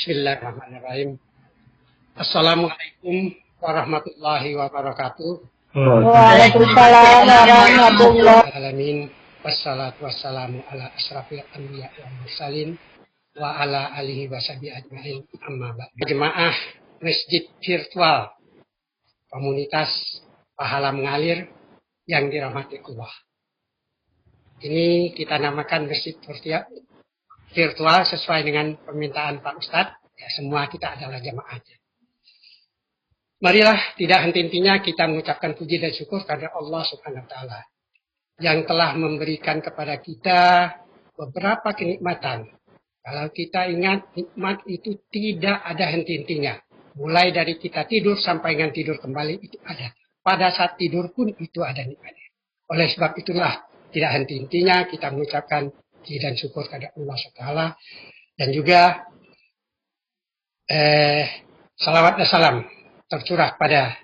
Bismillahirrahmanirrahim. Assalamualaikum warahmatullahi wabarakatuh. Waalaikumsalam warahmatullahi Alamin. Wassalatu wassalamu ala asrafil anbiya wal mursalin wa ala alihi washabihi ajmain. Amma ba'd. Jemaah masjid virtual komunitas pahala mengalir yang dirahmati Allah. Ini kita namakan masjid virtual sesuai dengan permintaan Pak Ustadz. Ya, semua kita adalah jemaahnya. Marilah tidak henti-hentinya kita mengucapkan puji dan syukur kepada Allah Subhanahu wa taala yang telah memberikan kepada kita beberapa kenikmatan. Kalau kita ingat, nikmat itu tidak ada henti-hentinya. Mulai dari kita tidur sampai dengan tidur kembali itu ada. Pada saat tidur pun itu ada nikmatnya. Oleh sebab itulah tidak henti-hentinya kita mengucapkan puji dan syukur kepada Allah Subhanahu wa taala dan juga salawat dan salam tercurah pada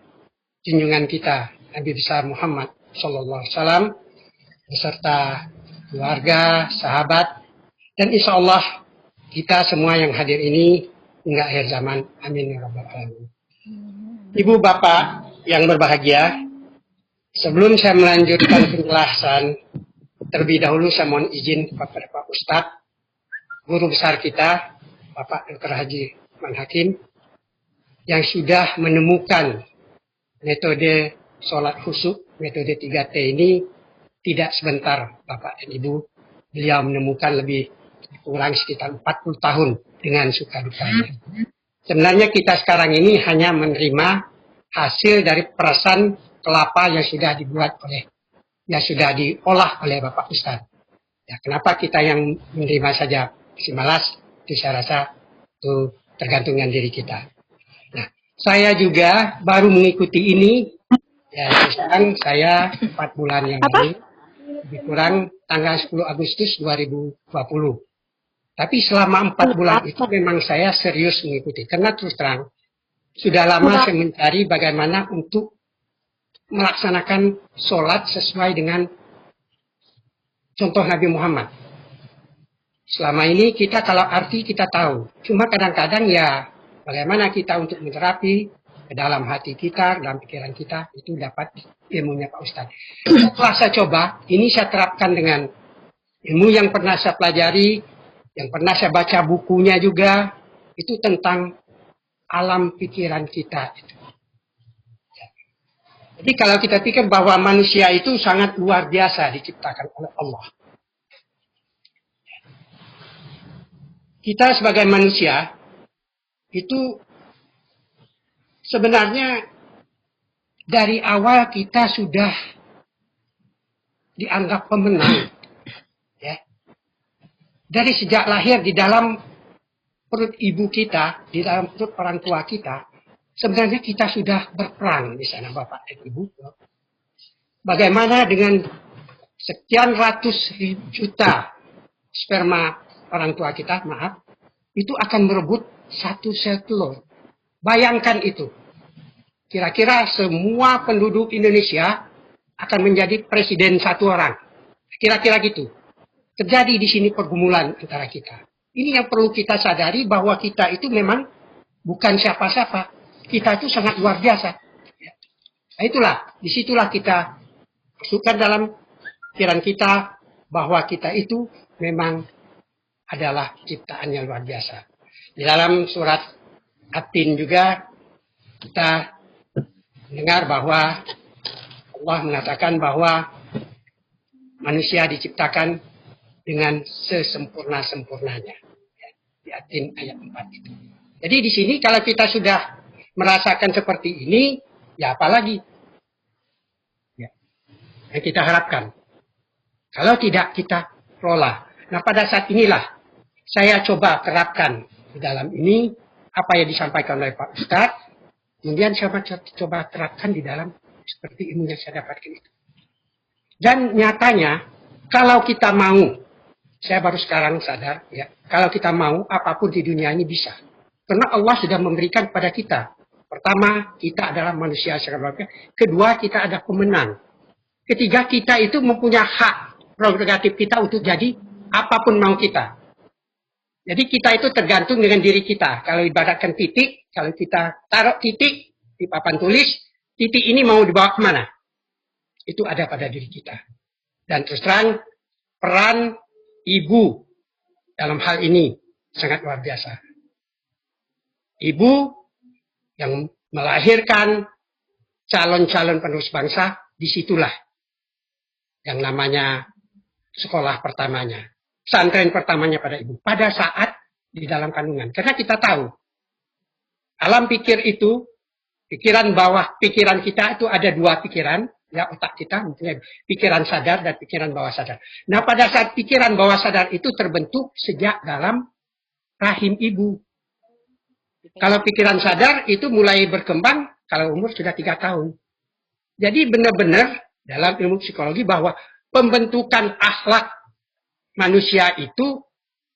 junjungan kita Nabi besar Muhammad sallallahu alaihi wasallam beserta keluarga, sahabat, dan insya Allah kita semua yang hadir ini hingga akhir zaman. Amin ya rabbal alamin. Ibu bapak yang berbahagia, sebelum saya melanjutkan penjelasan, terlebih dahulu saya mohon izin kepada Pak Ustadz, guru besar kita, Bapak Dr. Haji Man Hakim, yang sudah menemukan metode sholat khusyuk, metode 3T ini tidak sebentar Bapak dan Ibu. Beliau menemukan lebih kurang sekitar 40 tahun dengan suka dukanya. Sebenarnya kita sekarang ini hanya menerima hasil dari perasan kelapa yang sudah dibuat oleh, yang sudah diolah oleh Bapak Ustadz. Ya, kenapa kita yang menerima saja si malas? Itu saya rasa itu tergantung dengan diri kita. Nah, saya juga baru mengikuti ini. Ya, sekarang saya 4 bulan yang lalu, lebih kurang tanggal 10 Agustus 2020. Tapi selama 4 bulan itu memang saya serius mengikuti. Karena terus terang, sudah lama saya mencari bagaimana untuk melaksanakan sholat sesuai dengan contoh Nabi Muhammad. Selama ini kita kalau arti kita tahu. Cuma kadang-kadang ya bagaimana kita untuk menerapi ke dalam hati kita, dalam pikiran kita, itu dapat ilmunya Pak Ustadz. Setelah saya coba, ini saya terapkan dengan ilmu yang pernah saya pelajari, yang pernah saya baca bukunya juga, itu tentang alam pikiran kita. Jadi kalau kita pikir bahwa manusia itu sangat luar biasa diciptakan oleh Allah. Kita sebagai manusia itu sebenarnya dari awal kita sudah dianggap pemenang. Ya. Dari sejak lahir di dalam perut ibu kita, di dalam perut orang tua kita, sebenarnya kita sudah berperang di sana Bapak dan Ibu. Bagaimana dengan sekian ratus juta sperma orang tua kita, maaf, itu akan merebut satu sel telur. Bayangkan itu. Kira-kira semua penduduk Indonesia akan menjadi presiden satu orang. Kira-kira gitu. Terjadi di sini pergumulan antara kita. Ini yang perlu kita sadari bahwa kita itu memang bukan siapa-siapa. Kita itu sangat luar biasa. Nah, itulah, disitulah kita masukkan dalam pikiran kita bahwa kita itu memang adalah ciptaan yang luar biasa. Di dalam surat At-Tin juga kita dengar bahwa Allah mengatakan bahwa manusia diciptakan dengan sesempurna-sempurnanya. Di At-Tin ayat 4 itu. Jadi di sini kalau kita sudah merasakan seperti ini, ya apalagi ya, yang kita harapkan. Kalau tidak kita kelola. Nah pada saat inilah saya coba terapkan di dalam ini apa yang disampaikan oleh Pak Ustadz. Kemudian saya coba terapkan di dalam seperti ilmu yang saya dapatkan itu. Dan nyatanya kalau kita mau, saya baru sekarang sadar ya, kalau kita mau apapun di dunia ini bisa. Karena Allah sudah memberikan kepada kita. Pertama, kita adalah manusia secara luar biasa. Kedua, kita ada pemenang. Ketiga, kita itu mempunyai hak prerogatif kita untuk jadi apapun mau kita. Jadi kita itu tergantung dengan diri kita. Kalau ibaratkan titik, kalau kita taruh titik di papan tulis, titik ini mau dibawa kemana? Itu ada pada diri kita. Dan terus terang, peran ibu dalam hal ini sangat luar biasa. Ibu yang melahirkan calon-calon penerus bangsa, disitulah yang namanya sekolah pertamanya. Pesantren pertamanya pada ibu. Pada saat di dalam kandungan. Karena kita tahu, alam pikir itu, pikiran bawah, pikiran kita itu ada dua pikiran. Ya, otak kita mempunyai pikiran sadar dan pikiran bawah sadar. Nah, pada saat pikiran bawah sadar itu terbentuk sejak dalam rahim ibu. Kalau pikiran sadar itu mulai berkembang kalau umur sudah 3 tahun. Jadi benar-benar dalam ilmu psikologi bahwa pembentukan akhlak manusia itu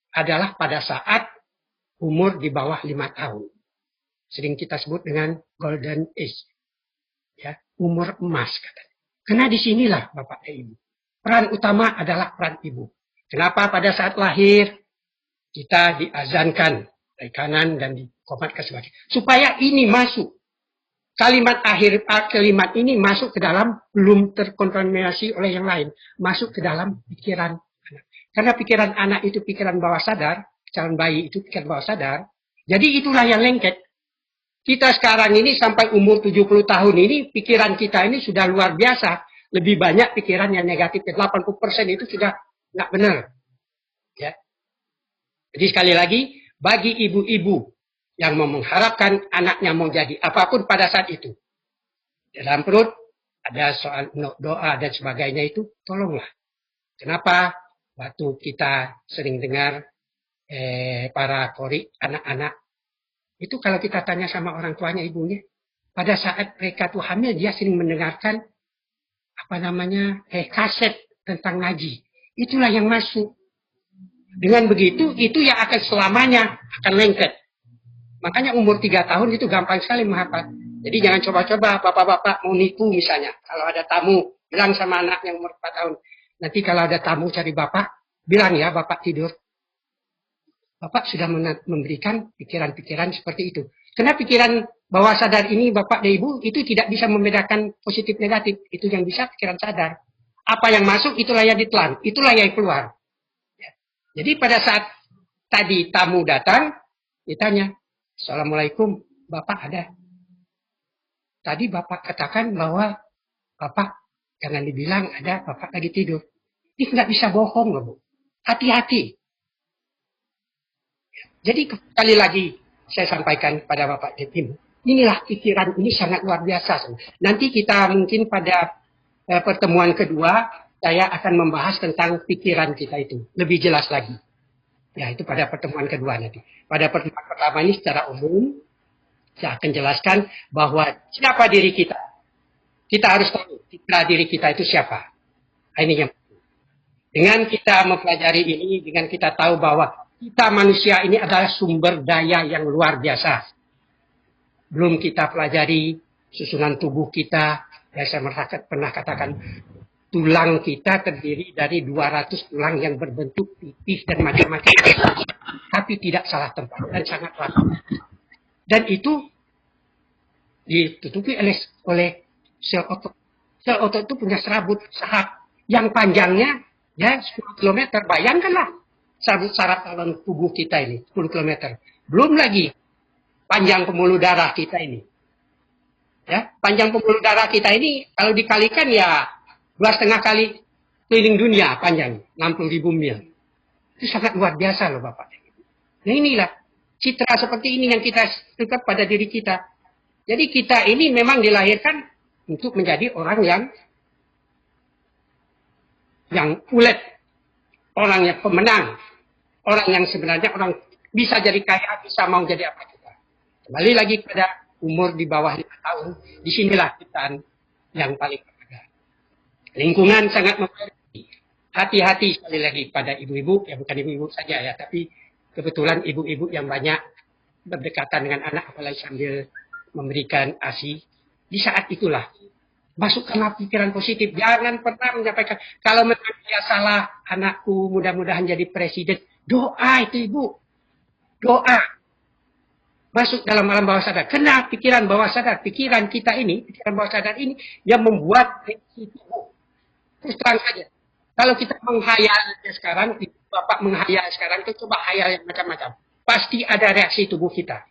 adalah pada saat umur di bawah 5 tahun. Sering kita sebut dengan golden age. Ya, umur emas katanya. Karena disinilah Bapak dan Ibu. Peran utama adalah peran ibu. Kenapa pada saat lahir kita diazankan dari kanan dan dikomatkan sebagai. Supaya ini masuk. Kalimat ini masuk ke dalam, belum terkontaminasi oleh yang lain. Masuk ke dalam pikiran anak. Karena pikiran anak itu pikiran bawah sadar, calon bayi itu pikiran bawah sadar. Jadi itulah yang lengket. Kita sekarang ini sampai umur 70 tahun ini, pikiran kita ini sudah luar biasa. Lebih banyak pikiran yang negatif. 80% itu sudah nggak benar. Ya. Jadi sekali lagi, bagi ibu-ibu yang mau mengharapkan anaknya mau jadi apapun pada saat itu. Dalam perut, ada soal doa dan sebagainya itu, tolonglah. Kenapa? Waktu kita sering dengar para kori, anak-anak, itu kalau kita tanya sama orang tuanya, ibunya, pada saat mereka tuh hamil, dia sering mendengarkan kaset tentang ngaji. Itulah yang masuk. Dengan begitu, itu yang akan selamanya akan lengket. Makanya umur 3 tahun itu gampang sekali menghafal. Jadi jangan coba-coba bapak-bapak mau nipu misalnya. Kalau ada tamu, bilang sama anak yang umur 4 tahun. Nanti kalau ada tamu cari bapak, bilang ya bapak tidur. Bapak sudah memberikan pikiran-pikiran seperti itu. Karena pikiran bawah sadar ini Bapak dan Ibu itu tidak bisa membedakan positif negatif. Itu yang bisa pikiran sadar. Apa yang masuk itulah yang ditelan. Itulah yang keluar. Ya. Jadi pada saat tadi tamu datang, ditanya, Assalamualaikum, Bapak ada? Tadi Bapak katakan bahwa Bapak jangan dibilang ada, Bapak lagi tidur. Ini nggak bisa bohong loh, Bu. Hati-hati. Jadi sekali lagi saya sampaikan pada Bapak dan Ibu, inilah pikiran ini sangat luar biasa. Nanti kita mungkin pada pertemuan kedua, saya akan membahas tentang pikiran kita itu. Lebih jelas lagi. Ya, itu pada pertemuan kedua nanti. Pada pertemuan pertama ini secara umum, saya akan jelaskan bahwa siapa diri kita. Kita harus tahu citra diri kita itu siapa. Ini yang penting. Dengan kita mempelajari ini, dengan kita tahu bahwa kita manusia ini adalah sumber daya yang luar biasa. Belum kita pelajari susunan tubuh kita. Ya, saya pernah katakan, tulang kita terdiri dari 200 tulang yang berbentuk pipih dan macam-macam. Tapi tidak salah tempat dan sangat rapi. Dan itu ditutupi oleh sel otot. Sel otot itu punya serabut saraf yang panjangnya ya 10 km. Bayangkanlah. Saraf dalam tubuh kita ini 10 km. Belum lagi panjang pembuluh darah kita ini. Ya, panjang pembuluh darah kita ini kalau dikalikan ya 2,5 kali keliling dunia panjang, 60.000 mil. Itu sangat luar biasa loh Bapak. Nah inilah citra seperti ini yang kita tetap pada diri kita. Jadi kita ini memang dilahirkan untuk menjadi orang yang ulet, orang yang pemenang. Orang yang sebenarnya orang bisa jadi kaya, bisa mau jadi apa juga. Kembali lagi pada umur di bawah 5 tahun. Disinilah ciptaan yang paling berharga. Lingkungan sangat mempengaruhi. Hati-hati sekali lagi pada ibu-ibu, ya bukan ibu-ibu saja ya, tapi kebetulan ibu-ibu yang banyak berdekatan dengan anak, apalagi sambil memberikan ASI. Di saat itulah, masukkanlah pikiran positif. Jangan pernah menyampaikan, kalau memang dia salah, anakku mudah-mudahan jadi presiden. Doa itu ibu. doa masuk dalam alam bawah sadar. Kena pikiran bawah sadar, pikiran bawah sadar ini yang membuat reaksi tubuh. Terus terang saja. Kalau kita menghayalnya sekarang, Bapak menghayal sekarang, itu coba hayal yang macam-macam. Pasti ada reaksi tubuh kita.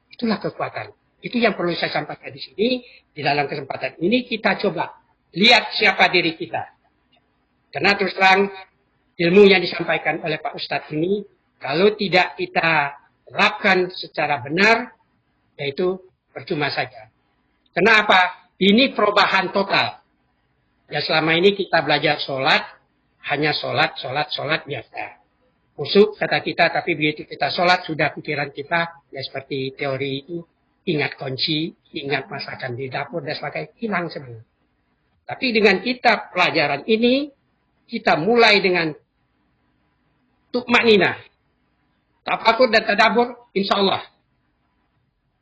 Itulah kekuatan. Itu yang perlu saya sampaikan di sini. Di dalam kesempatan ini kita coba lihat siapa diri kita. Karena terus terang ilmu yang disampaikan oleh Pak Ustadz ini, kalau tidak kita terapkan secara benar, yaitu percuma saja. Kenapa? Ini perubahan total. Ya selama ini kita belajar sholat, hanya sholat biasa. Khusyuk kata kita, tapi begitu kita sholat, sudah pikiran kita, ya seperti teori itu, ingat kunci, ingat masakan di dapur, dan sebagainya, hilang sebenarnya. Tapi dengan kita pelajaran ini, kita mulai dengan tumakninah, tafakur dan tadabbur, insya Allah.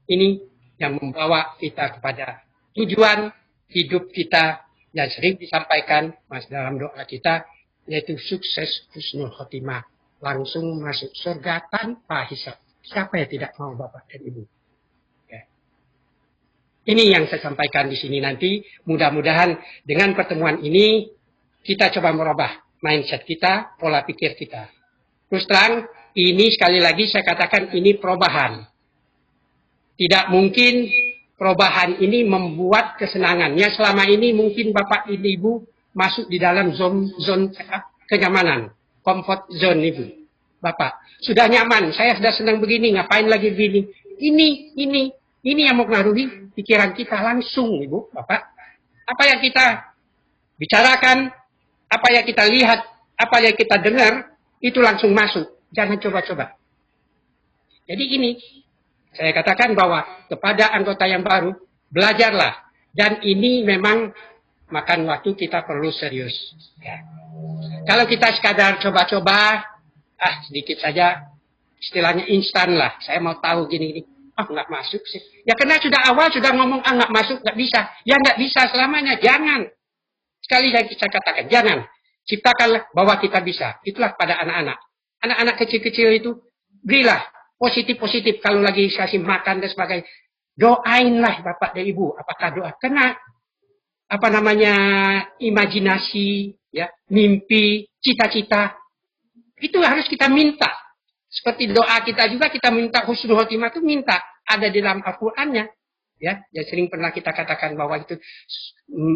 Ini yang membawa kita kepada tujuan hidup kita yang sering disampaikan mas dalam doa kita, yaitu sukses husnul khotimah, langsung masuk surga tanpa hisab. Siapa yang tidak mau Bapak dan Ibu? Ya. Ini yang saya sampaikan di sini nanti. Mudah-mudahan dengan pertemuan ini kita coba merubah mindset kita, pola pikir kita. Terus terang, ini sekali lagi saya katakan ini perubahan. Tidak mungkin perubahan ini membuat kesenangannya. Selama ini mungkin Bapak Ibu masuk di dalam zone kenyamanan, comfort zone Ibu. Bapak, sudah nyaman, saya sudah senang begini, ngapain lagi begini. Ini yang mempengaruhi pikiran kita langsung Ibu, Bapak. Apa yang kita bicarakan, apa yang kita lihat, apa yang kita dengar, itu langsung masuk. Jangan coba-coba. Jadi ini, saya katakan bahwa kepada anggota yang baru, belajarlah. Dan ini memang makan waktu kita perlu serius. Ya. Kalau kita sekadar coba-coba, sedikit saja, istilahnya instan lah. Saya mau tahu gini-gini. Nggak masuk sih. Ya karena sudah awal, sudah ngomong, nggak masuk, nggak bisa. Ya nggak bisa selamanya, jangan. Sekali lagi saya katakan, jangan. Ciptakanlah bahwa kita bisa. Itulah pada anak-anak. Anak-anak kecil-kecil itu, berilah. Positif-positif kalau lagi kasih makan dan sebagainya. Doainlah Bapak dan Ibu. Apakah doa? Karena imajinasi, ya, mimpi, cita-cita. Itu harus kita minta. Seperti doa kita juga kita minta husnul khotimah itu minta. Ada di dalam Al-Qur'annya. Ya, yang sering pernah kita katakan bahwa itu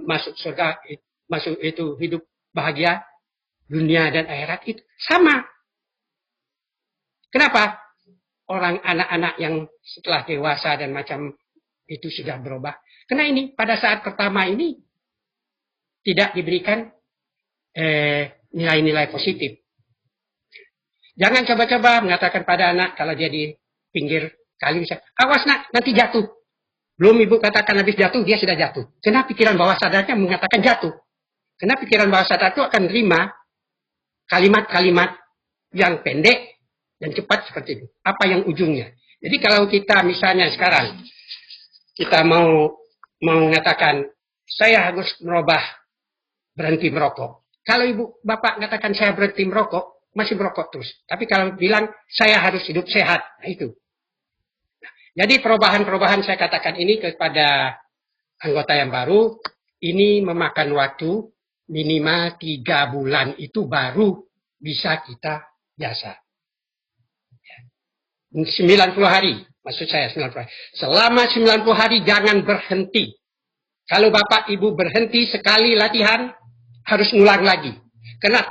masuk surga, masuk itu hidup bahagia dunia dan akhirat itu sama. Kenapa? Orang anak-anak yang setelah dewasa dan macam itu sudah berubah. Karena ini pada saat pertama ini tidak diberikan nilai-nilai positif. Jangan coba-coba mengatakan pada anak kalau dia di pinggir kali bisa, awas nak nanti jatuh. Belum ibu katakan habis jatuh dia sudah jatuh. Karena pikiran bawah sadarnya mengatakan jatuh. Karena pikiran bawah sadar itu akan terima kalimat-kalimat yang pendek dan cepat seperti itu. Apa yang ujungnya? Jadi kalau kita misalnya sekarang kita mau mengatakan saya harus merubah berhenti merokok. Kalau ibu bapak katakan saya berhenti merokok, masih merokok terus. Tapi kalau bilang saya harus hidup sehat, nah itu. Jadi perubahan-perubahan saya katakan ini kepada anggota yang baru, ini memakan waktu minimal 3 bulan itu baru bisa kita biasa. 90 hari, maksud saya 90 hari. Selama 90 hari jangan berhenti. Kalau Bapak Ibu berhenti sekali latihan, harus ngulang lagi. Karena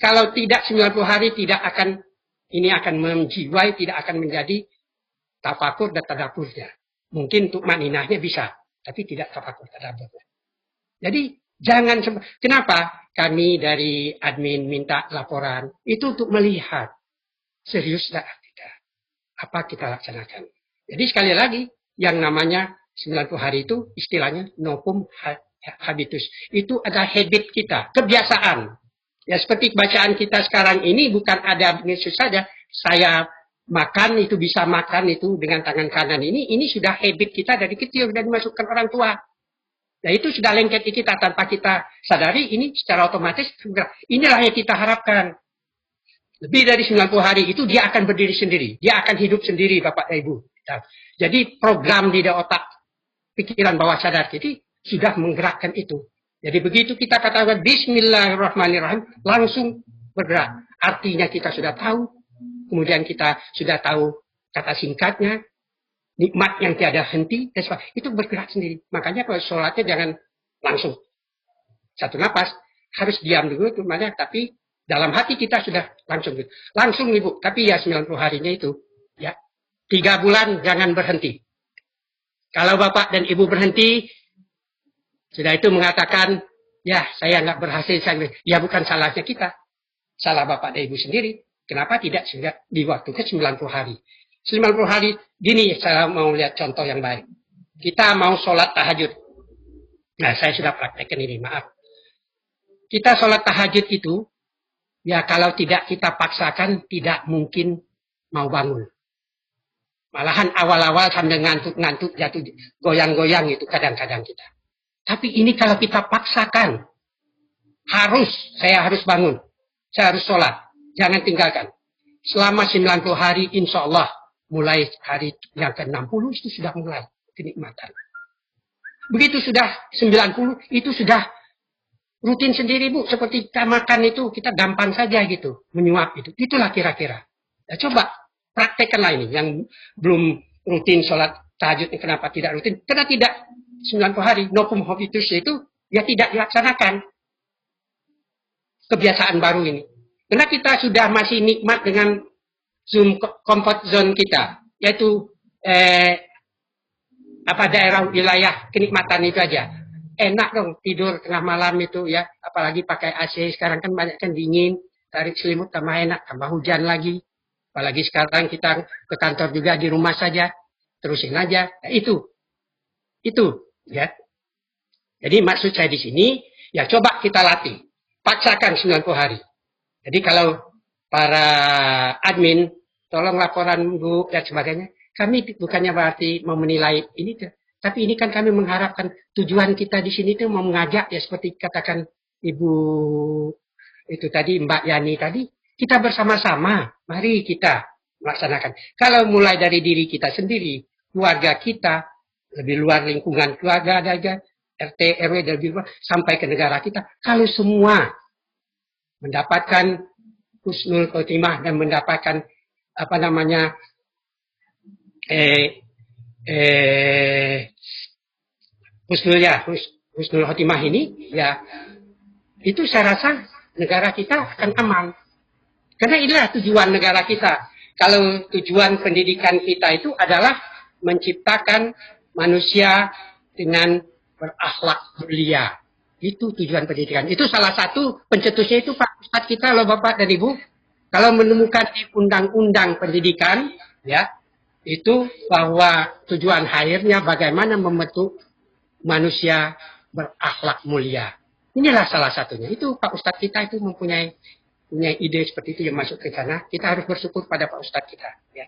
kalau tidak 90 hari tidak akan, ini akan menjiwai, tidak akan menjadi tafakur dan tadabburnya. Mungkin untuk maninahnya bisa, tapi tidak tafakur tadabburnya. Jadi jangan, kenapa kami dari admin minta laporan? Itu untuk melihat serius tidak. Apa kita laksanakan. Jadi sekali lagi, yang namanya 90 hari itu istilahnya novum habitus. Itu adalah habit kita, kebiasaan. Ya seperti bacaan kita sekarang ini bukan ada Yesus saja. Saya makan itu bisa makan itu dengan tangan kanan ini sudah habit kita dari kecil dan dimasukkan orang tua. Ya itu sudah lengket di kita tanpa kita sadari ini secara otomatis. Inilah yang kita harapkan. lebih dari 90 hari itu dia akan berdiri sendiri. Dia akan hidup sendiri, Bapak dan Ibu. Jadi program di otak pikiran bawah sadar kita sudah menggerakkan itu. Jadi begitu kita katakan Bismillahirrahmanirrahim, langsung bergerak. Artinya kita sudah tahu, kemudian kita sudah tahu kata singkatnya, nikmat yang tiada henti, itu bergerak sendiri. Makanya kalau sholatnya jangan langsung satu napas, harus diam dulu, tapi dalam hati kita sudah langsung Ibu. Tapi ya 90 harinya itu, ya 3 bulan jangan berhenti. Kalau Bapak dan Ibu berhenti, sudah itu mengatakan, ya saya nggak berhasil, ya bukan salahnya kita. Salah Bapak dan Ibu sendiri. Kenapa tidak sudah di waktu ke 90 hari? 90 hari, gini saya mau lihat contoh yang baik. Kita mau sholat tahajud. Nah saya sudah praktekkan ini, maaf. Kita sholat tahajud itu, ya kalau tidak kita paksakan, tidak mungkin mau bangun. Malahan awal-awal sambil ngantuk-ngantuk, jatuh goyang-goyang itu kadang-kadang kita. Tapi ini kalau kita paksakan, saya harus bangun. Saya harus sholat. Jangan tinggalkan. Selama 90 hari, insya Allah, mulai hari yang ke-60, itu sudah mulai kenikmatan. Begitu sudah 90, itu sudah rutin sendiri, Bu. Seperti kita makan itu, kita gampang saja gitu. Menyuap itu. Itulah kira-kira. Ya, coba praktekkanlah ini. Yang belum rutin sholat tahajud, kenapa tidak rutin? Karena tidak 90 hari, nokum habitus itu, ya tidak dilaksanakan. Kebiasaan baru ini. Karena kita sudah masih nikmat dengan comfort zone kita. Yaitu, daerah wilayah kenikmatan itu aja. Enak dong tidur tengah malam itu ya. Apalagi pakai AC, sekarang kan banyak kan dingin. Tarik selimut tambah enak, tambah hujan lagi. Apalagi sekarang kita ke kantor juga di rumah saja. Terusin aja. Nah, itu. Ya. Jadi maksud saya di sini, ya coba kita latih. Paksakan 90 hari. Jadi kalau para admin, tolong laporan Bu dan sebagainya. Kami bukannya berarti mau menilai ini, tapi ini kan kami mengharapkan tujuan kita di sini itu mau mengajak ya seperti katakan Ibu itu tadi, Mbak Yani tadi, kita bersama-sama, mari kita melaksanakan. Kalau mulai dari diri kita sendiri, keluarga kita, lebih luar lingkungan keluarga ada RT, RW, dan lebih luar, sampai ke negara kita. Kalau semua mendapatkan husnul khotimah dan mendapatkan husnul khotimah ini, ya itu saya rasa negara kita akan aman. Karena inilah tujuan negara kita. Kalau tujuan pendidikan kita itu adalah menciptakan manusia dengan berakhlak mulia. Itu tujuan pendidikan. Itu salah satu pencetusnya itu Pak Ustadz kita loh Bapak dan Ibu. Kalau menemukan di undang-undang pendidikan, ya, itu bahwa tujuan akhirnya bagaimana membentuk manusia berakhlak mulia. Inilah salah satunya. Itu Pak Ustadz kita itu mempunyai ide seperti itu yang masuk ke sana. Kita harus bersyukur pada Pak Ustadz kita. Ya.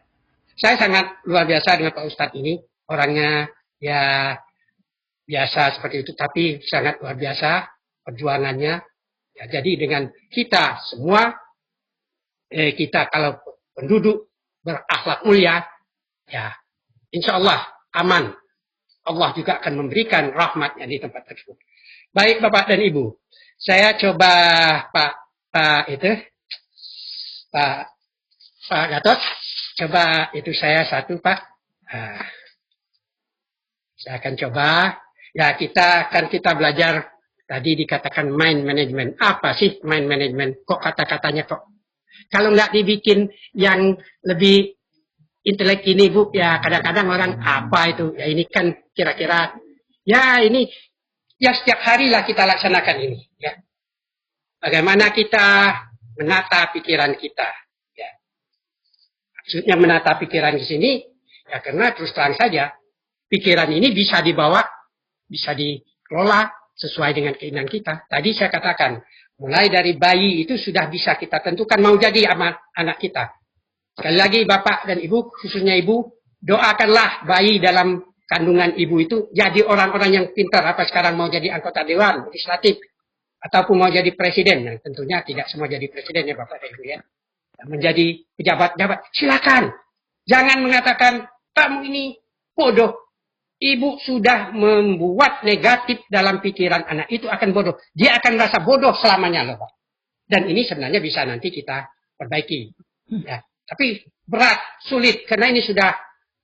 Saya sangat luar biasa dengan Pak Ustadz ini. Orangnya ya biasa seperti itu, tapi sangat luar biasa perjuangannya. Ya, jadi dengan kita semua, kita kalau penduduk berakhlak mulia, ya insya Allah aman. Allah juga akan memberikan rahmatnya di tempat tersebut. Baik Bapak dan Ibu, saya coba Pak Gatot, coba itu saya satu Pak. Saya akan coba. Ya kita belajar tadi dikatakan mind management. Apa sih mind management? Kok kata-katanya kok? Kalau nggak dibikin yang lebih intelek ini Bu, ya kadang-kadang orang apa itu? Ya ini kan kira-kira, ya ini ya setiap hari lah kita laksanakan ini. Ya. Bagaimana kita menata pikiran kita? Ya. Maksudnya menata pikiran di sini, ya karena terus terang saja pikiran ini bisa dibawa, bisa dikelola sesuai dengan keinginan kita. Tadi saya katakan, mulai dari bayi itu sudah bisa kita tentukan mau jadi anak kita. Sekali lagi Bapak dan Ibu, khususnya Ibu, doakanlah bayi dalam kandungan Ibu itu jadi orang-orang yang pintar. Apa sekarang mau jadi anggota dewan, legislatif, ataupun mau jadi presiden. Nah, tentunya tidak semua jadi presiden ya Bapak dan Ibu ya. menjadi pejabat-pejabat. Silakan. Jangan mengatakan, kamu ini bodoh. Ibu sudah membuat negatif dalam pikiran anak itu akan bodoh. Dia akan merasa bodoh selamanya loh Pak. Dan ini sebenarnya bisa nanti kita perbaiki. Ya. Tapi berat, sulit. Karena ini sudah,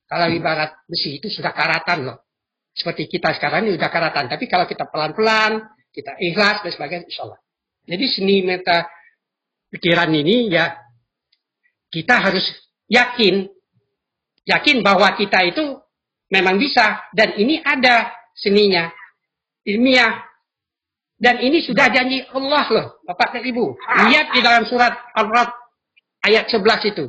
kalau ibarat besi itu sudah karatan loh. Seperti kita sekarang ini sudah karatan. Tapi kalau kita pelan-pelan, kita ikhlas dan sebagainya, insya Allah. Jadi seni meta pikiran ini ya, kita harus yakin bahwa kita itu memang bisa. Dan ini ada seninya, ilmiah. Dan ini sudah janji Allah loh, Bapak dan Ibu. Lihat di dalam surat Al-Ra'd ayat 11 itu.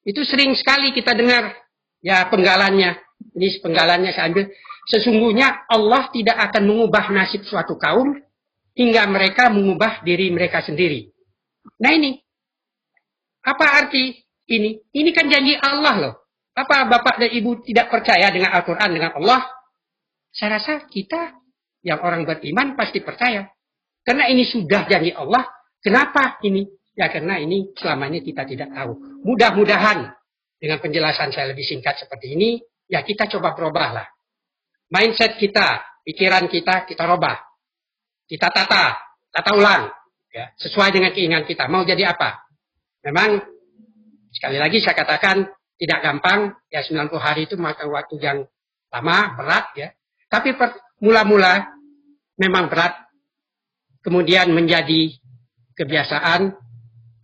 Itu sering sekali kita dengar ya penggalannya. Ini penggalannya saya ambil. Sesungguhnya Allah tidak akan mengubah nasib suatu kaum hingga mereka mengubah diri mereka sendiri. Nah ini, apa arti ini? Ini kan janji Allah loh. Apa Bapak dan Ibu tidak percaya dengan Al-Quran, dengan Allah? Saya rasa kita yang orang beriman pasti percaya. Karena ini sudah janji Allah. Kenapa ini? Ya karena ini selama ini kita tidak tahu. Mudah-mudahan dengan penjelasan saya lebih singkat seperti ini, ya kita coba berubahlah. Mindset kita, pikiran kita rubah. Kita tata ulang. Ya, sesuai dengan keinginan kita. Mau jadi apa? Memang, sekali lagi saya katakan, tidak gampang. Ya 90 hari itu makan waktu yang lama, berat ya. Tapi mula-mula memang berat. Kemudian menjadi kebiasaan,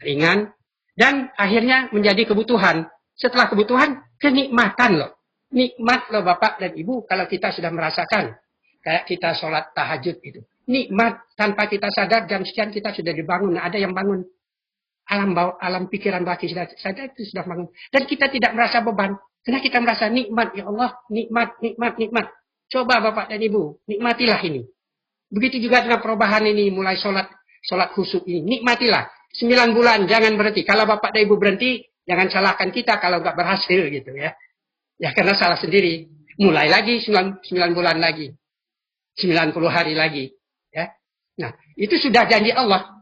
ringan. Dan akhirnya menjadi kebutuhan. Setelah kebutuhan, kenikmatan loh. Nikmat loh Bapak dan Ibu kalau kita sudah merasakan. Kayak kita sholat tahajud itu. Nikmat tanpa kita sadar jam sekian kita sudah dibangun. Nah, ada yang bangun. Alam pikiran baki sudah sadar itu sudah bangun. Dan kita tidak merasa beban. Karena kita merasa nikmat. Ya Allah, nikmat. Coba Bapak dan Ibu, nikmatilah ini. Begitu juga dengan perubahan ini. Mulai sholat khusyuk ini. Nikmatilah. 9 bulan jangan berhenti. Kalau Bapak dan Ibu berhenti, jangan salahkan kita kalau nggak berhasil gitu ya. Ya karena salah sendiri. Mulai lagi 9 bulan lagi. 90 hari lagi. Ya. Nah, itu sudah janji Allah.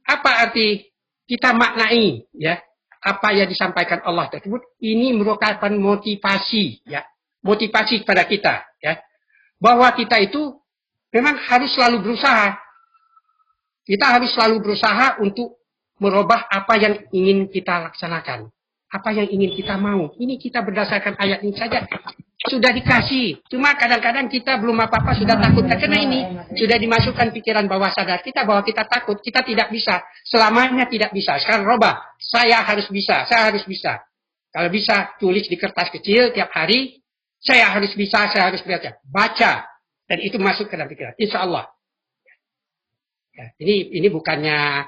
Apa arti kita maknai ya apa yang disampaikan Allah tersebut? Ini merupakan motivasi ya. Motivasi kepada kita ya. Bahwa kita itu memang harus selalu berusaha. Kita harus selalu berusaha untuk merubah apa yang ingin kita laksanakan. Apa yang ingin kita mau. Ini kita berdasarkan ayat ini saja. Sudah dikasih. Cuma kadang-kadang kita belum apa-apa sudah takut. Karena ini sudah dimasukkan pikiran bawah sadar kita bahwa kita takut. Kita tidak bisa. Selamanya tidak bisa. Sekarang robah. Saya harus bisa. Kalau bisa tulis di kertas kecil tiap hari. Saya harus bisa. Baca. Dan itu masuk ke dalam pikiran. Insya Allah. Ya, ini bukannya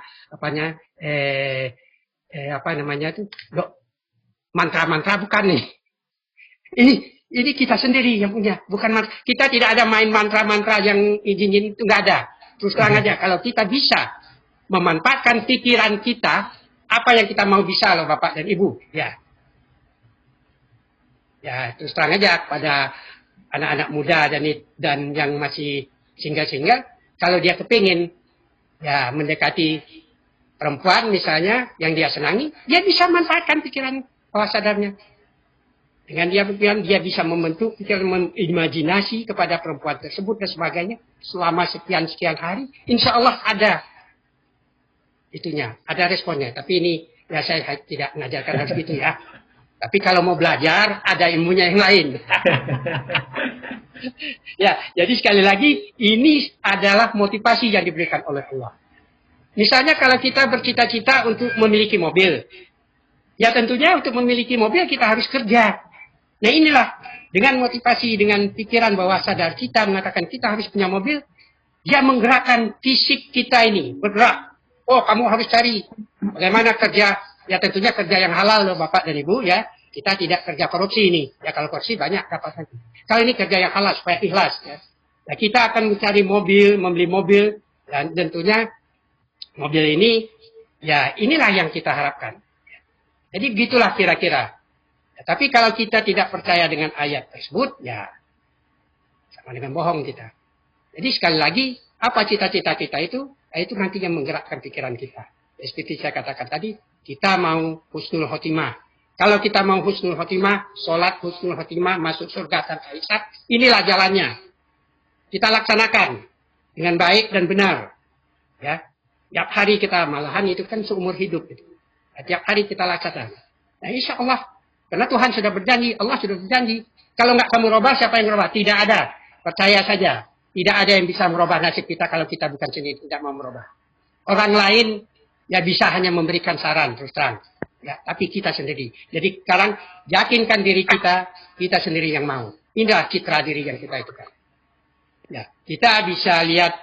mantra-mantra bukan nih. Ini kita sendiri yang punya, bukan kita tidak ada main mantra-mantra yang izin itu nggak ada. Terus terang aja kalau kita bisa memanfaatkan pikiran kita, apa yang kita mau bisa loh Bapak dan Ibu, ya. Ya terus terang aja pada anak-anak muda dan yang masih single-single, kalau dia kepingin ya mendekati perempuan misalnya yang dia senangi, dia bisa manfaatkan pikiran bawah sadarnya. Dengan dia bisa membentuk pikiran imajinasi kepada perempuan tersebut dan sebagainya selama sekian hari, insya Allah ada itunya, ada responnya. Tapi ini ya saya tidak mengajarkan harus gitu ya. Tapi kalau mau belajar ada ilmunya yang lain. Ya, jadi sekali lagi ini adalah motivasi yang diberikan oleh Allah. Misalnya kalau kita bercita-cita untuk memiliki mobil, ya tentunya untuk memiliki mobil kita harus kerja. Nah inilah dengan motivasi, dengan pikiran bawah sadar kita mengatakan kita harus punya mobil, dia menggerakkan fisik kita ini bergerak. Oh kamu harus cari bagaimana kerja, ya tentunya kerja yang halal loh Bapak dan Ibu ya. Kita tidak kerja korupsi ini. Ya kalau korupsi banyak dapat nanti. Kalau ini kerja yang halal supaya ikhlas ya. Nah, kita akan mencari mobil, membeli mobil dan tentunya mobil ini ya inilah yang kita harapkan. Jadi begitulah kira-kira. Ya, tapi kalau kita tidak percaya dengan ayat tersebut, ya sama dengan bohong kita. Jadi sekali lagi, apa cita-cita kita itu? Itu nanti yang menggerakkan pikiran kita. Seperti saya katakan tadi, kita mau husnul khotimah. Kalau kita mau husnul khotimah, sholat husnul khotimah, masuk surga tanpa hisab, inilah jalannya. Kita laksanakan dengan baik dan benar. Ya, tiap hari kita, malahan itu kan seumur hidup. Gitu. Tiap hari kita laksanakan. Nah, insya Allah, karena Tuhan sudah berjanji, Allah sudah berjanji. Kalau nggak kamu rubah, siapa yang merubah? Tidak ada. Percaya saja. Tidak ada yang bisa merubah nasib kita kalau kita bukan sendiri tidak mau merubah. Orang lain ya bisa hanya memberikan saran terus terang. Ya, tapi kita sendiri. Jadi sekarang yakinkan diri kita, kita sendiri yang mau. Inilah citra diri yang kita itu kan. Ya, kita bisa lihat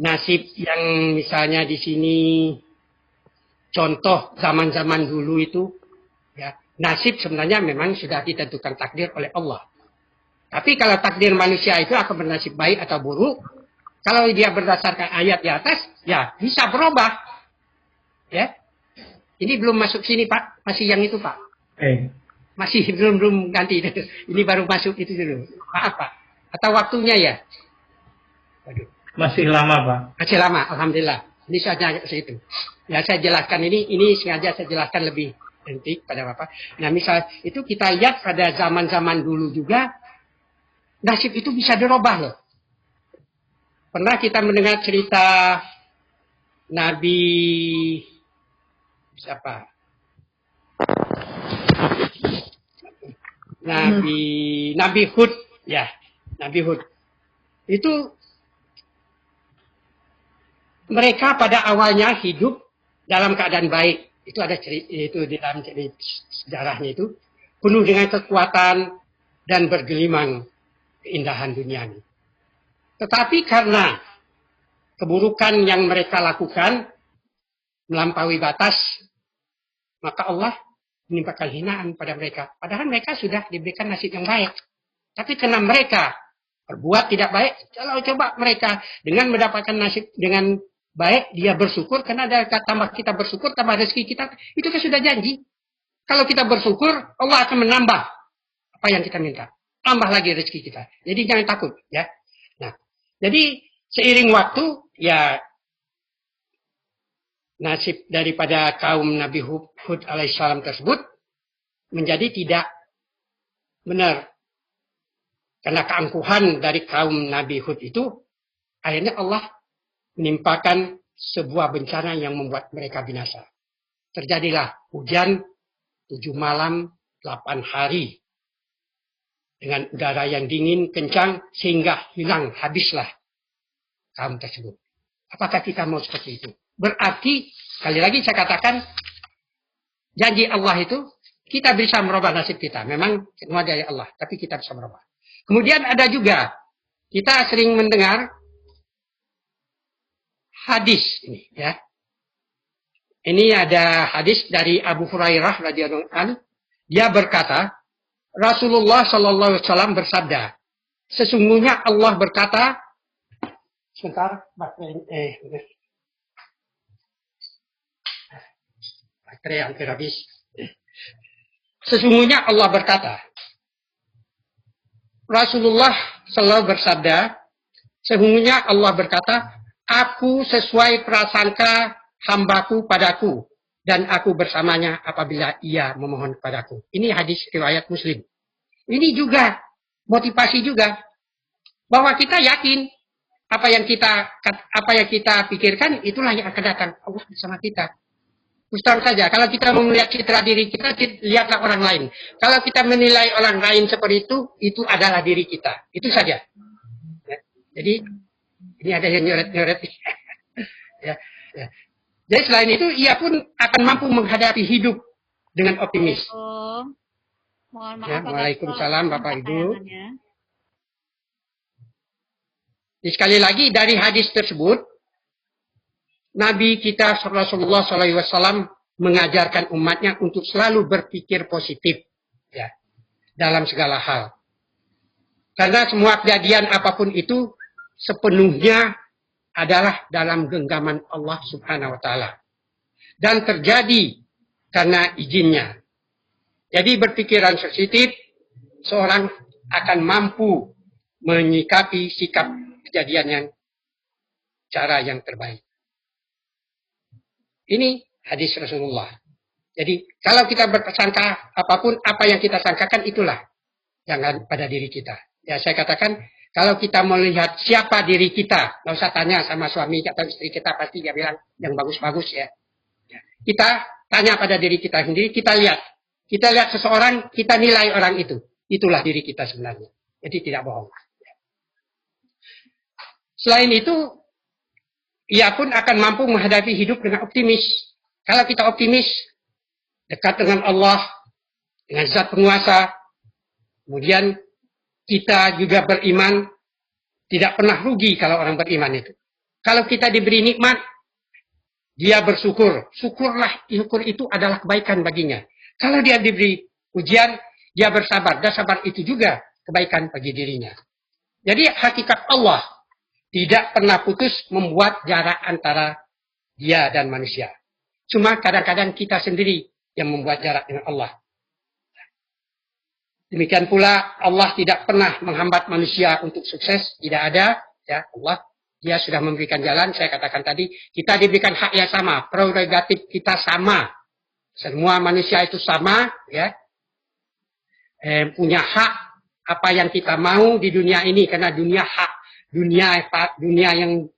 nasib yang misalnya di sini contoh zaman-zaman dulu itu, ya, nasib sebenarnya memang sudah ditentukan takdir oleh Allah. Tapi kalau takdir manusia itu akan bernasib baik atau buruk, kalau dia berdasarkan ayat di atas, ya bisa berubah. Ya, ini belum masuk sini Pak, masih yang itu Pak. Masih belum ganti. Ini baru masuk itu dulu. Maaf Pak. Atau waktunya ya? Waduh. Masih lama Pak. Masih lama, alhamdulillah. Ini saja segitu. Ya saya jelaskan ini sengaja saya jelaskan lebih rinci pada Bapak. Nah misal itu kita lihat pada zaman-zaman dulu juga, nasib itu bisa dirubah loh. Pernah kita mendengar cerita Nabi siapa? Nabi Hud, ya, Nabi Hud. Itu mereka pada awalnya hidup dalam keadaan baik. Itu ada cerita itu di dalam cerita sejarahnya itu penuh dengan kekuatan dan bergelimang keindahan dunia ini. Tetapi karena keburukan yang mereka lakukan melampaui batas, maka Allah menimpakan hinaan pada mereka. Padahal mereka sudah diberikan nasib yang baik. Tapi karena mereka berbuat tidak baik, kalau coba mereka dengan mendapatkan nasib dengan baik, dia bersyukur, karena ada tambah kita bersyukur, tambah rezeki kita, itu kan sudah janji. Kalau kita bersyukur, Allah akan menambah apa yang kita minta. Tambah lagi rezeki kita. Jadi jangan takut, ya. Nah, jadi seiring waktu, ya nasib daripada kaum Nabi Hud alaihissalam tersebut menjadi tidak benar. Karena keangkuhan dari kaum Nabi Hud itu, akhirnya Allah menimpakan sebuah bencana yang membuat mereka binasa. Terjadilah hujan 7 malam, 8 hari. Dengan udara yang dingin, kencang, sehingga hilang, habislah kaum tersebut. Apakah kita mau seperti itu? Berarti, sekali lagi saya katakan, janji Allah itu, kita bisa merubah nasib kita. Memang semua dari Allah, tapi kita bisa merubah. Kemudian ada juga, kita sering mendengar hadis ini, ya. Ini ada hadis dari Abu Hurairah radhiyallahu anhu. Dia berkata, Rasulullah sallallahu alaihi wasallam bersabda, sesungguhnya Allah berkata, sebentar, baterai hampir habis. Sesungguhnya Allah berkata, Rasulullah selalu bersabda, sesungguhnya Allah berkata, aku sesuai prasangka hambaku padaku, dan aku bersamanya apabila ia memohon padaku. Ini hadis riwayat Muslim. Ini juga motivasi juga bahwa kita yakin apa yang kita pikirkan itulah yang akan datang. Allah bersama kita. Terus saja, kalau kita mau melihat citra diri kita, lihatlah orang lain. Kalau kita menilai orang lain seperti itu adalah diri kita. Itu saja. Ya. Jadi ini ada yang nyoret-nyoret. Ya. Jadi selain itu, ia pun akan mampu menghadapi hidup dengan optimis. Mohon maaf. Ya, Waalaikumsalam Bapak Ibu. Jadi, sekali lagi dari hadis tersebut, Nabi kita Rasulullah SAW mengajarkan umatnya untuk selalu berpikir positif, ya, dalam segala hal. Karena semua kejadian apapun itu sepenuhnya adalah dalam genggaman Allah Subhanahu wa Ta'ala. Dan terjadi karena izinnya. Jadi berpikiran sensitif, seorang akan mampu menyikapi sikap kejadian yang cara yang terbaik. Ini hadis Rasulullah. Jadi kalau kita berprasangka apapun, apa yang kita sangkakan itulah yang ada pada diri kita. Ya saya katakan, kalau kita melihat siapa diri kita, nggak usah tanya sama suami atau istri kita, pasti dia bilang yang bagus-bagus ya. Kita tanya pada diri kita sendiri, kita lihat seseorang, kita nilai orang itu. Itulah diri kita sebenarnya. Jadi tidak bohong. Selain itu, ia pun akan mampu menghadapi hidup dengan optimis. Kalau kita optimis, dekat dengan Allah, dengan zat penguasa, kemudian kita juga beriman, tidak pernah rugi kalau orang beriman itu. Kalau kita diberi nikmat, dia bersyukur. Syukurlah, syukur itu adalah kebaikan baginya. Kalau dia diberi ujian, dia bersabar. Dan sabar itu juga kebaikan bagi dirinya. Jadi hakikat Allah tidak pernah putus membuat jarak antara dia dan manusia. Cuma kadang-kadang kita sendiri yang membuat jarak dengan Allah. Demikian pula Allah tidak pernah menghambat manusia untuk sukses. Tidak ada. Ya, Allah, dia sudah memberikan jalan. Saya katakan tadi, kita diberikan hak yang sama. Prerogatif kita sama. Semua manusia itu sama. Ya, punya hak apa yang kita mau di dunia ini. Karena dunia hak. Dunia yang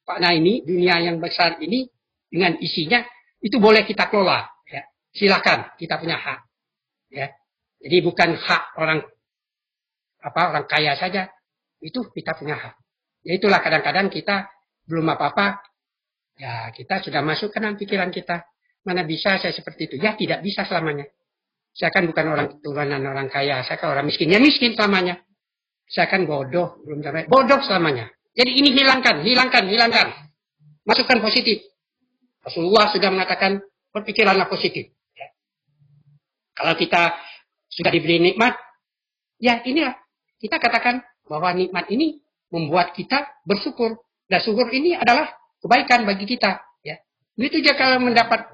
dunia yang besar ini, dengan isinya, itu boleh kita kelola. Ya. Silakan, kita punya hak. Ya. Jadi bukan hak orang kaya saja, itu kita punya hak. Ya itulah kadang-kadang kita belum apa-apa, ya kita sudah masuk ke dalam pikiran kita. Mana bisa saya seperti itu? Ya tidak bisa selamanya. Saya kan bukan orang keturunan orang kaya, saya kan orang miskin. Ya miskin selamanya. Saya kan bodoh, belum sampai bodoh selamanya. Jadi ini hilangkan. Masukkan positif. Rasulullah sudah mengatakan berpikiranlah positif. Ya. Kalau kita sudah diberi nikmat, ya inilah. Kita katakan bahwa nikmat ini membuat kita bersyukur. Dan syukur ini adalah kebaikan bagi kita. Ya. Begitu juga kalau mendapat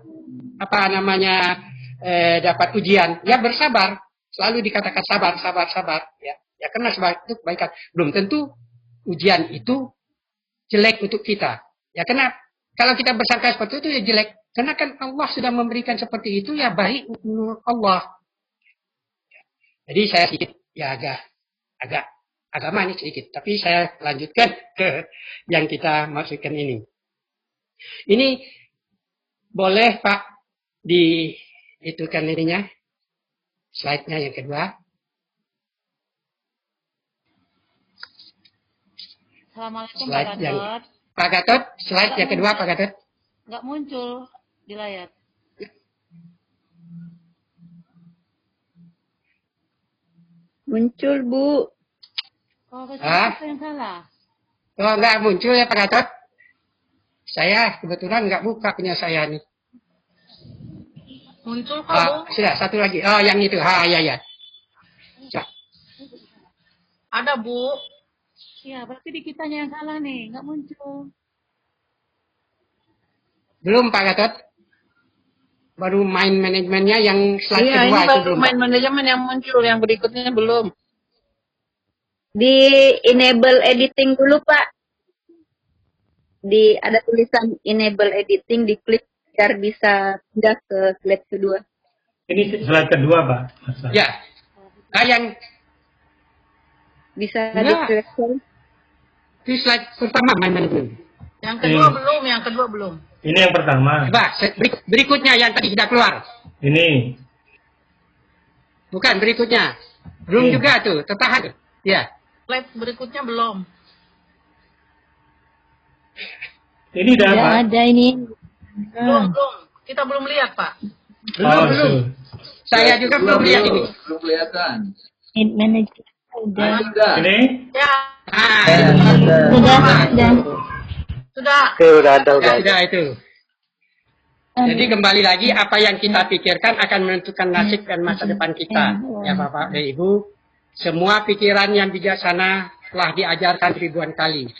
dapat ujian, ya bersabar. Selalu dikatakan sabar. Ya karena sabar itu kebaikan. Belum tentu ujian itu jelek untuk kita. Ya karena kalau kita bersangka seperti itu ya jelek. Karena kan Allah sudah memberikan seperti itu ya baik menurut Allah. Jadi saya sedikit ya agak agama ini sedikit. Tapi saya lanjutkan ke yang kita maksudkan ini. Ini boleh Pak diitukan ininya. Slide-nya yang kedua. Assalamualaikum Pak Slide yang Gatot. Pak Gatot, slide yang kedua Pak Gatot. Nggak muncul di layar. Muncul, Bu. Oh, apa yang salah? Oh, nggak muncul ya Pak Gatot? Saya kebetulan nggak buka punya saya nih. Muncul kok, Bu. Sudah, satu lagi. Oh, yang itu. Ya. Ada, Bu. Ya, berarti di kitanya yang salah nih. Nggak muncul. Belum Pak Gatot? Baru main manajemennya yang slide Iya, kedua ini itu baru belum. main manajemen yang muncul, yang berikutnya belum. Di enable editing dulu, Pak. Ada tulisan enable editing, diklik biar bisa pindah ke slide kedua. Ini slide kedua, Pak. Ya. Yang Bisa Enggak. di-seleksi. di slide pertama main manajemen. Yang kedua belum. Ini yang pertama. Coba berikutnya yang tadi sudah keluar. Ini. Bukan berikutnya. Belum juga tuh, tertahan. Ya. Slide berikutnya belum. Ini udah apa? ada ini. Belum. Kita belum lihat, Pak. Belum. Saya juga belum lihat ini. Belum kelihatan. In manager udah. Ini? Ya, Sudah. sudah. Sudah itu. Jadi kembali lagi apa yang kita pikirkan akan menentukan nasib dan masa depan kita. Ya Bapak dan Ibu, semua pikiran yang bijaksana telah diajarkan ribuan kali.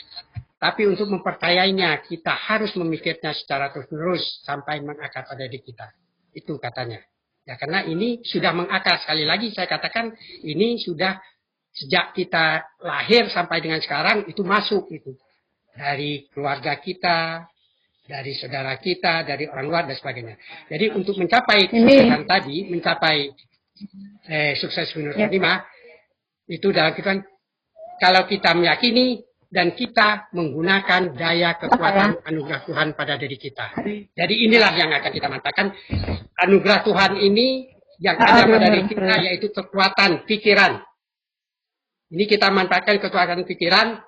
Tapi untuk mempercayainya, kita harus memikirnya secara terus-menerus sampai mengakar pada diri kita. Itu katanya. Ya karena ini sudah mengakar. Sekali lagi saya katakan, ini sudah sejak kita lahir sampai dengan sekarang itu masuk itu. Dari keluarga kita, dari saudara kita, dari orang luar dan sebagainya. Jadi untuk mencapai kesuksesan tadi, mencapai sukses menurut Fatimah, itu dalam kehidupan, kalau kita meyakini dan kita menggunakan daya kekuatan anugerah Tuhan pada diri kita. Jadi inilah yang akan kita mantapkan. Anugerah Tuhan ini yang ada pada diri kita, yaitu kekuatan pikiran. Ini kita manfaatkan kekuatan pikiran,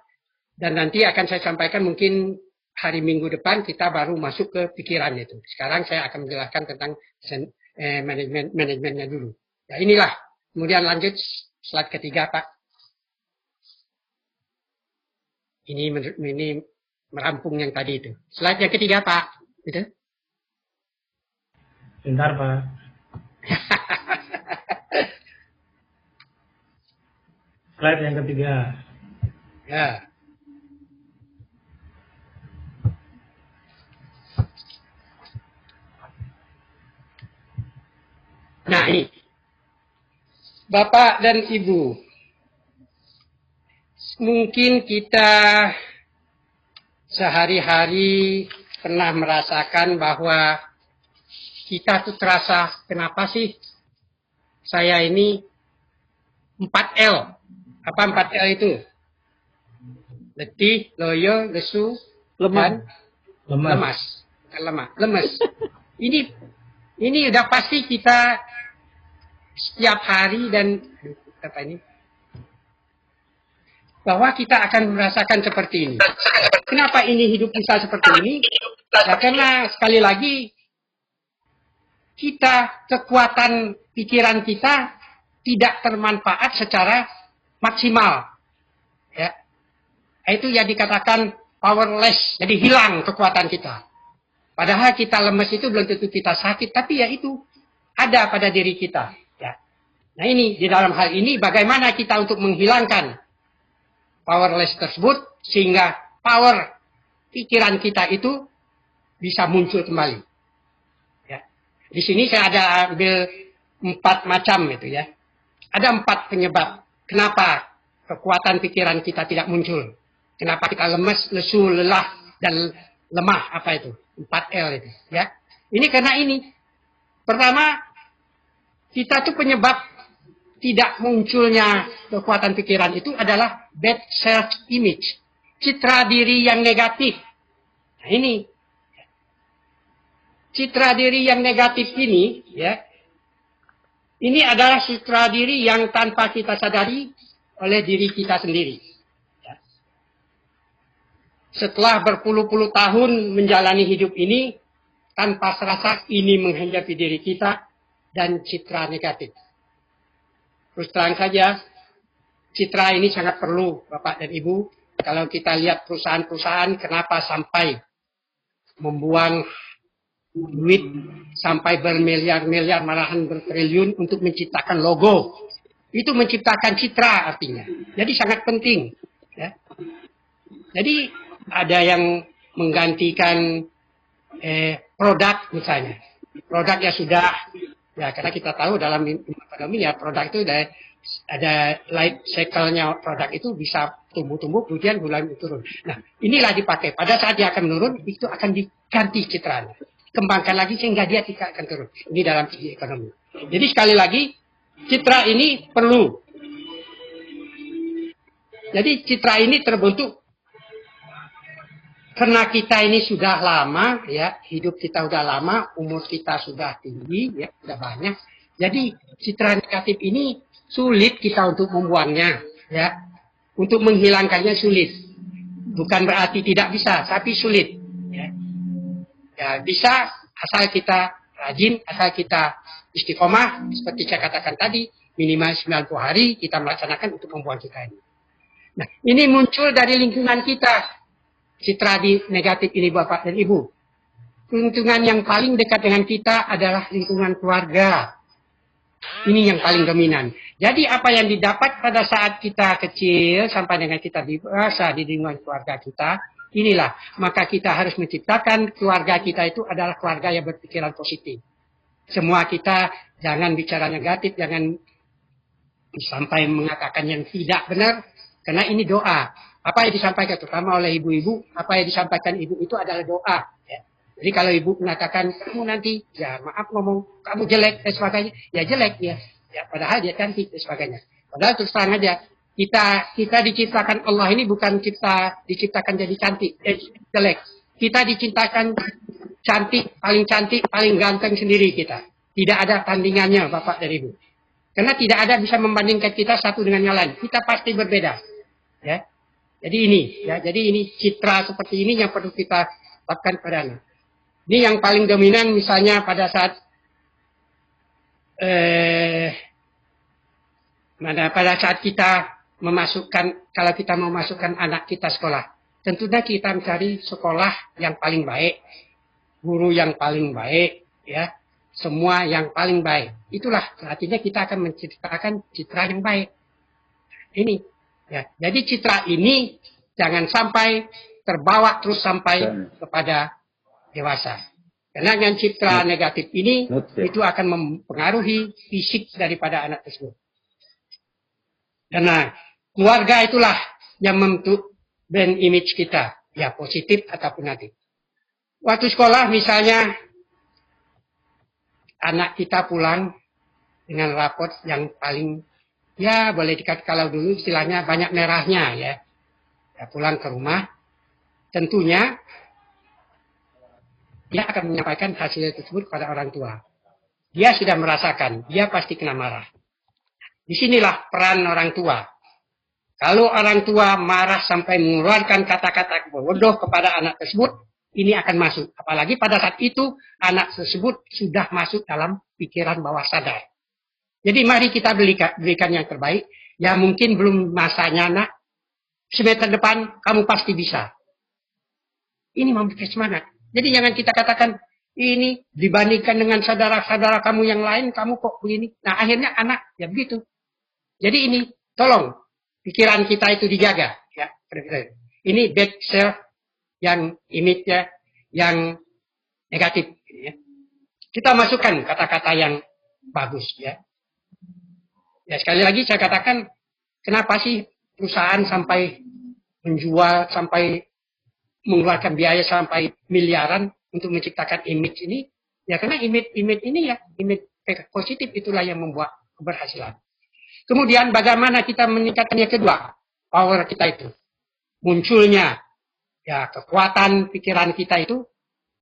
dan nanti akan saya sampaikan mungkin hari Minggu depan kita baru masuk ke pikiran itu. Sekarang saya akan menjelaskan tentang manajemennya dulu. Ya inilah. Kemudian lanjut slide ketiga, Pak. Ini merampung yang tadi itu. Slide yang ketiga, Pak. Gitu. Bentar, Pak. Slide yang ketiga. Ya. Nah ini, Bapak dan Ibu, mungkin kita sehari-hari pernah merasakan bahwa kita tuh terasa, kenapa sih saya ini 4L. Apa 4L itu? Letih, loyo, lesu, dan lemas. Bukan lemah, lemes. Ini udah pasti kita setiap hari dan apa ini? Bahwa kita akan merasakan seperti ini. Kenapa ini hidup kita seperti ini? Ya karena sekali lagi kekuatan pikiran kita tidak termanfaat secara maksimal. Ya. Itu yang dikatakan powerless, jadi hilang kekuatan kita. Padahal kita lemes itu belum tentu kita sakit, tapi ya itu ada pada diri kita. Ya. Nah ini, di dalam hal ini bagaimana kita untuk menghilangkan powerless tersebut, sehingga power pikiran kita itu bisa muncul kembali. Ya. Di sini saya ada ambil 4 macam itu ya. Ada 4 penyebab kenapa kekuatan pikiran kita tidak muncul. Kenapa kita lemes, lesu, lelah, dan lemah, apa itu? 4L itu. Ya. Ini karena ini. Pertama, kita tuh penyebab tidak munculnya kekuatan pikiran itu adalah bad self-image. Citra diri yang negatif. Nah ini. Citra diri yang negatif ini, ya. Ini adalah citra diri yang tanpa kita sadari oleh diri kita sendiri. Setelah berpuluh-puluh tahun menjalani hidup ini, tanpa serasa ini menghadapi diri kita dan citra negatif. Terus terang saja, citra ini sangat perlu, Bapak dan Ibu. Kalau kita lihat perusahaan-perusahaan, kenapa sampai membuang duit sampai bermiliar-miliar, malahan bertriliun untuk menciptakan logo. Itu menciptakan citra artinya. Jadi sangat penting. Ya. Jadi ada yang menggantikan produk misalnya. Produk ya sudah, ya karena kita tahu dalam ekonomi ya produk itu ada life cycle-nya produk itu bisa tumbuh-tumbuh kemudian mulai turun. Nah inilah dipakai. Pada saat dia akan menurun itu akan diganti citranya. Kembangkan lagi sehingga dia tidak akan turun. Ini dalam segi ekonomi. Jadi sekali lagi citra ini perlu. Jadi citra ini terbentuk karena kita ini sudah lama, ya hidup kita sudah lama, umur kita sudah tinggi, ya sudah banyak. Jadi citra negatif ini sulit kita untuk membuangnya, ya untuk menghilangkannya sulit. Bukan berarti tidak bisa, tapi sulit. Ya bisa asal kita rajin, asal kita istiqomah, seperti saya katakan tadi, minimal 90 hari kita melaksanakan untuk membuang citra ini. Nah ini muncul dari lingkungan kita. Citra negatif ini Bapak dan Ibu. Lingkungan yang paling dekat dengan kita adalah lingkungan keluarga. Ini yang paling dominan. Jadi apa yang didapat pada saat kita kecil sampai dengan kita dewasa di lingkungan keluarga kita, inilah. Maka kita harus menciptakan keluarga kita itu adalah keluarga yang berpikiran positif. Semua kita jangan bicara negatif, jangan sampai mengatakan yang tidak benar, karena ini doa. Apa yang disampaikan terutama oleh ibu-ibu, apa yang disampaikan ibu itu adalah doa. Ya. Jadi kalau ibu mengatakan kamu nanti, ya maaf ngomong kamu jelek dan sebagainya, ya jelek ya. Ya padahal dia cantik dan sebagainya. Padahal terus terang aja kita diciptakan Allah ini bukan diciptakan jadi jelek. Kita diciptakan cantik, paling ganteng sendiri kita. Tidak ada tandingannya Bapak dan Ibu. Karena tidak ada bisa membandingkan kita satu dengan yang lain. Kita pasti berbeda. Ya. Jadi ini citra seperti ini yang perlu kita tetapkan pada anak. Ini yang paling dominan misalnya pada saat kita kalau kita mau masukkan anak kita sekolah, tentunya kita mencari sekolah yang paling baik, guru yang paling baik, ya, semua yang paling baik. Itulah artinya kita akan menciptakan citra yang baik. Ini, ya. Jadi citra ini jangan sampai terbawa terus sampai kepada dewasa. Karena dengan citra negatif ini itu akan mempengaruhi fisik daripada anak tersebut. Karena keluarga itulah yang membentuk brand image kita, ya positif ataupun negatif. Waktu sekolah misalnya anak kita pulang dengan raport yang paling, ya boleh dikatakan kalau dulu istilahnya banyak merahnya ya. Ya pulang ke rumah, tentunya dia akan menyampaikan hasil tersebut kepada orang tua. Dia sudah merasakan, dia pasti kena marah. Disinilah peran orang tua. Kalau orang tua marah sampai mengeluarkan kata-kata bodoh kepada anak tersebut, ini akan masuk. Apalagi pada saat itu, anak tersebut sudah masuk dalam pikiran bawah sadar. Jadi mari kita berikan yang terbaik. Ya mungkin belum masanya nak. Semester depan, kamu pasti bisa. Ini memberikan semangat. Jadi jangan kita katakan, ini dibandingkan dengan saudara-saudara kamu yang lain, kamu kok begini. Nah akhirnya anak, ya begitu. Jadi ini, tolong, pikiran kita itu dijaga. Ya, ini bad self yang image-nya yang negatif. Ya. Kita masukkan kata-kata yang bagus. Ya, sekali lagi saya katakan, kenapa sih perusahaan sampai menjual, sampai mengeluarkan biaya sampai miliaran untuk menciptakan image ini? Ya karena image ini ya, image positif itulah yang membuat keberhasilan. Kemudian bagaimana kita meningkatkan yang kedua, power kita itu. Munculnya ya kekuatan pikiran kita itu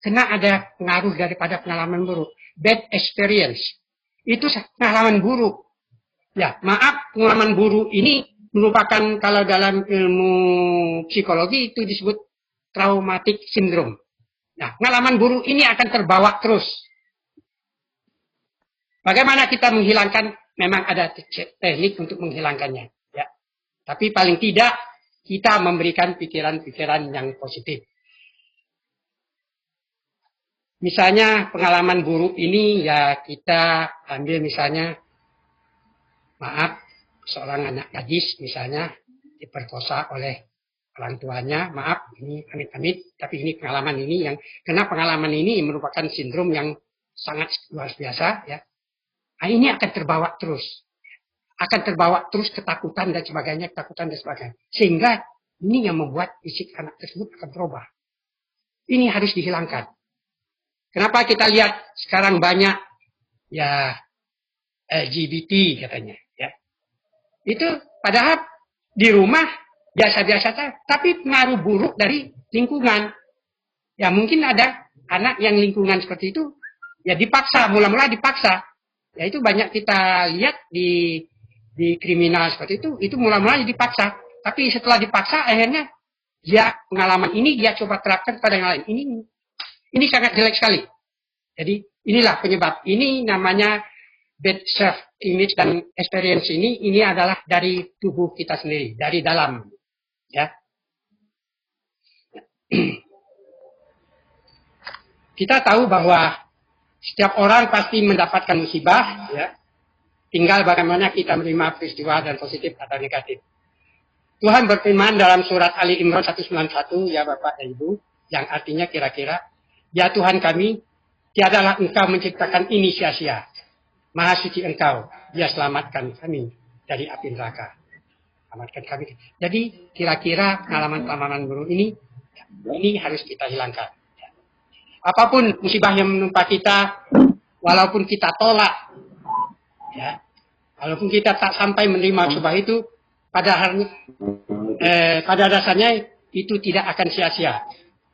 karena ada pengaruh daripada pengalaman buruk. Bad experience. Itu pengalaman buruk. Ya, maaf, pengalaman buruk ini merupakan kalau dalam ilmu psikologi itu disebut traumatic syndrome. Nah, pengalaman buruk ini akan terbawa terus. Bagaimana kita menghilangkan? Memang ada teknik untuk menghilangkannya. Ya. Tapi paling tidak kita memberikan pikiran-pikiran yang positif. Misalnya pengalaman buruk ini ya kita ambil misalnya, maaf, seorang anak gadis misalnya diperkosa oleh orang tuanya, maaf, ini amit-amit, tapi ini pengalaman ini yang, karena pengalaman ini merupakan sindrom yang sangat luar biasa, ya. Nah, ini akan terbawa terus ketakutan dan sebagainya, sehingga ini yang membuat fisik anak tersebut akan berubah. Ini harus dihilangkan. Kenapa kita lihat sekarang banyak ya LGBT katanya, ya. Itu padahal di rumah biasa-biasa saja, tapi pengaruh buruk dari lingkungan. Ya mungkin ada anak yang lingkungan seperti itu, ya dipaksa, mula-mula dipaksa. Ya itu banyak kita lihat di kriminal seperti itu mula-mula dipaksa. Tapi setelah dipaksa, akhirnya dia pengalaman ini dia coba terapkan pada yang lain. Ini sangat jelek sekali. Jadi inilah penyebab. Ini namanya bad self image dan experience ini adalah dari tubuh kita sendiri, dari dalam. Ya. Kita tahu bahwa setiap orang pasti mendapatkan musibah, ya. Tinggal bagaimana kita menerima peristiwa dan positif atau negatif. Tuhan berfirman dalam surat Ali Imran 191, ya Bapak dan Ibu, yang artinya kira-kira, ya Tuhan kami, tiadalah Engkau menciptakan ini sia-sia. Maha suci Engkau, dia selamatkan kami dari api neraka. Selamatkan kami. Jadi kira-kira pengalaman-pengalaman buruk ini harus kita hilangkan. apapun musibah yang menimpa kita, walaupun kita tolak, ya, walaupun kita tak sampai menerima musibah itu, pada dasarnya itu tidak akan sia-sia.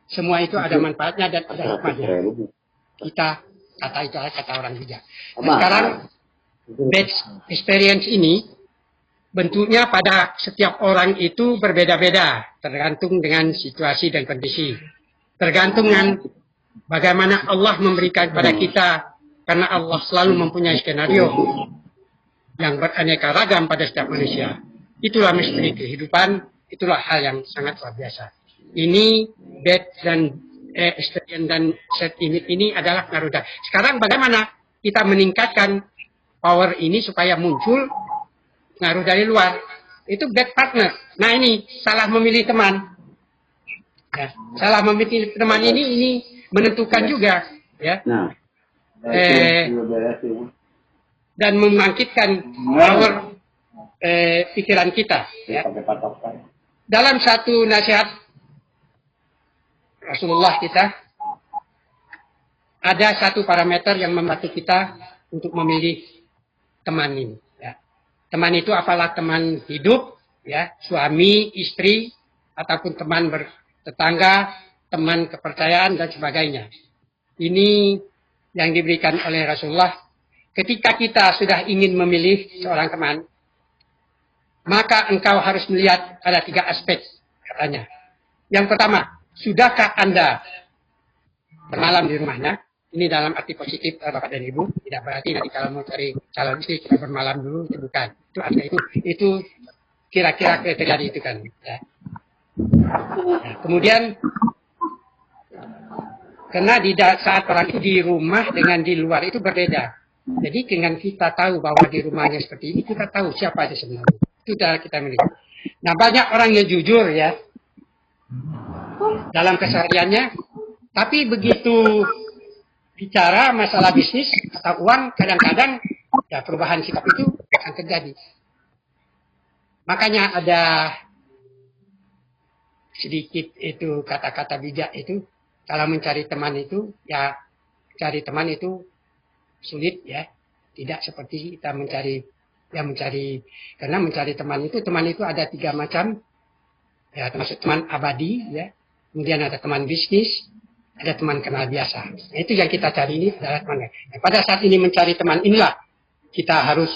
Semua itu ada manfaatnya dan ada hikmahnya. Kita kata itu kata orang bijak. Dan sekarang bad experience ini bentuknya pada setiap orang itu berbeda-beda, tergantung dengan situasi dan kondisi. Tergantung dengan bagaimana Allah memberikan kepada kita, karena Allah selalu mempunyai skenario yang beraneka ragam pada setiap manusia. Itulah misteri kehidupan, itulah hal yang sangat luar biasa. Ini bad dan experience dan set ini adalah Garuda. Sekarang bagaimana kita meningkatkan power ini supaya muncul pengaruh dari luar? Itu bad partner. Nah ini salah memilih teman. Ya, salah memilih teman ini menentukan juga, ya. Dan membangkitkan power pikiran kita. Ya. Dalam satu nasihat Rasulullah kita, ada satu parameter yang membantu kita untuk memilih teman ini. Ya. Teman itu apalah teman hidup, ya, suami, istri, ataupun teman bertetangga, teman kepercayaan dan sebagainya. Ini yang diberikan oleh Rasulullah. Ketika kita sudah ingin memilih seorang teman, maka engkau harus melihat ada 3 aspek, katanya. Yang pertama, sudahkah Anda bermalam di rumahnya? Ini dalam arti positif, Bapak dan Ibu. Tidak berarti nanti kalau mau cari calon istri kita bermalam dulu, itu bukan. Itu artinya itu kira-kira terjadi itu kan. Ya. Nah, kemudian, karena saat orang itu di rumah dengan di luar itu berbeda. Jadi dengan kita tahu bahwa di rumahnya seperti ini, kita tahu siapa aja sebenarnya. Itu cara kita milih. Nah, banyak orang yang jujur ya dalam kesehariannya, tapi begitu bicara masalah bisnis atau uang, kadang-kadang ya perubahan sikap itu akan terjadi. Makanya ada sedikit itu kata-kata bijak itu, kalau mencari teman itu, ya cari teman itu sulit ya. Tidak seperti kita karena mencari teman itu ada 3 macam. Ya, termasuk teman abadi, ya. Kemudian ada teman bisnis, ada teman kenal biasa. Nah, itu yang kita cari ini adalah teman. Nah, pada saat ini mencari teman inilah kita harus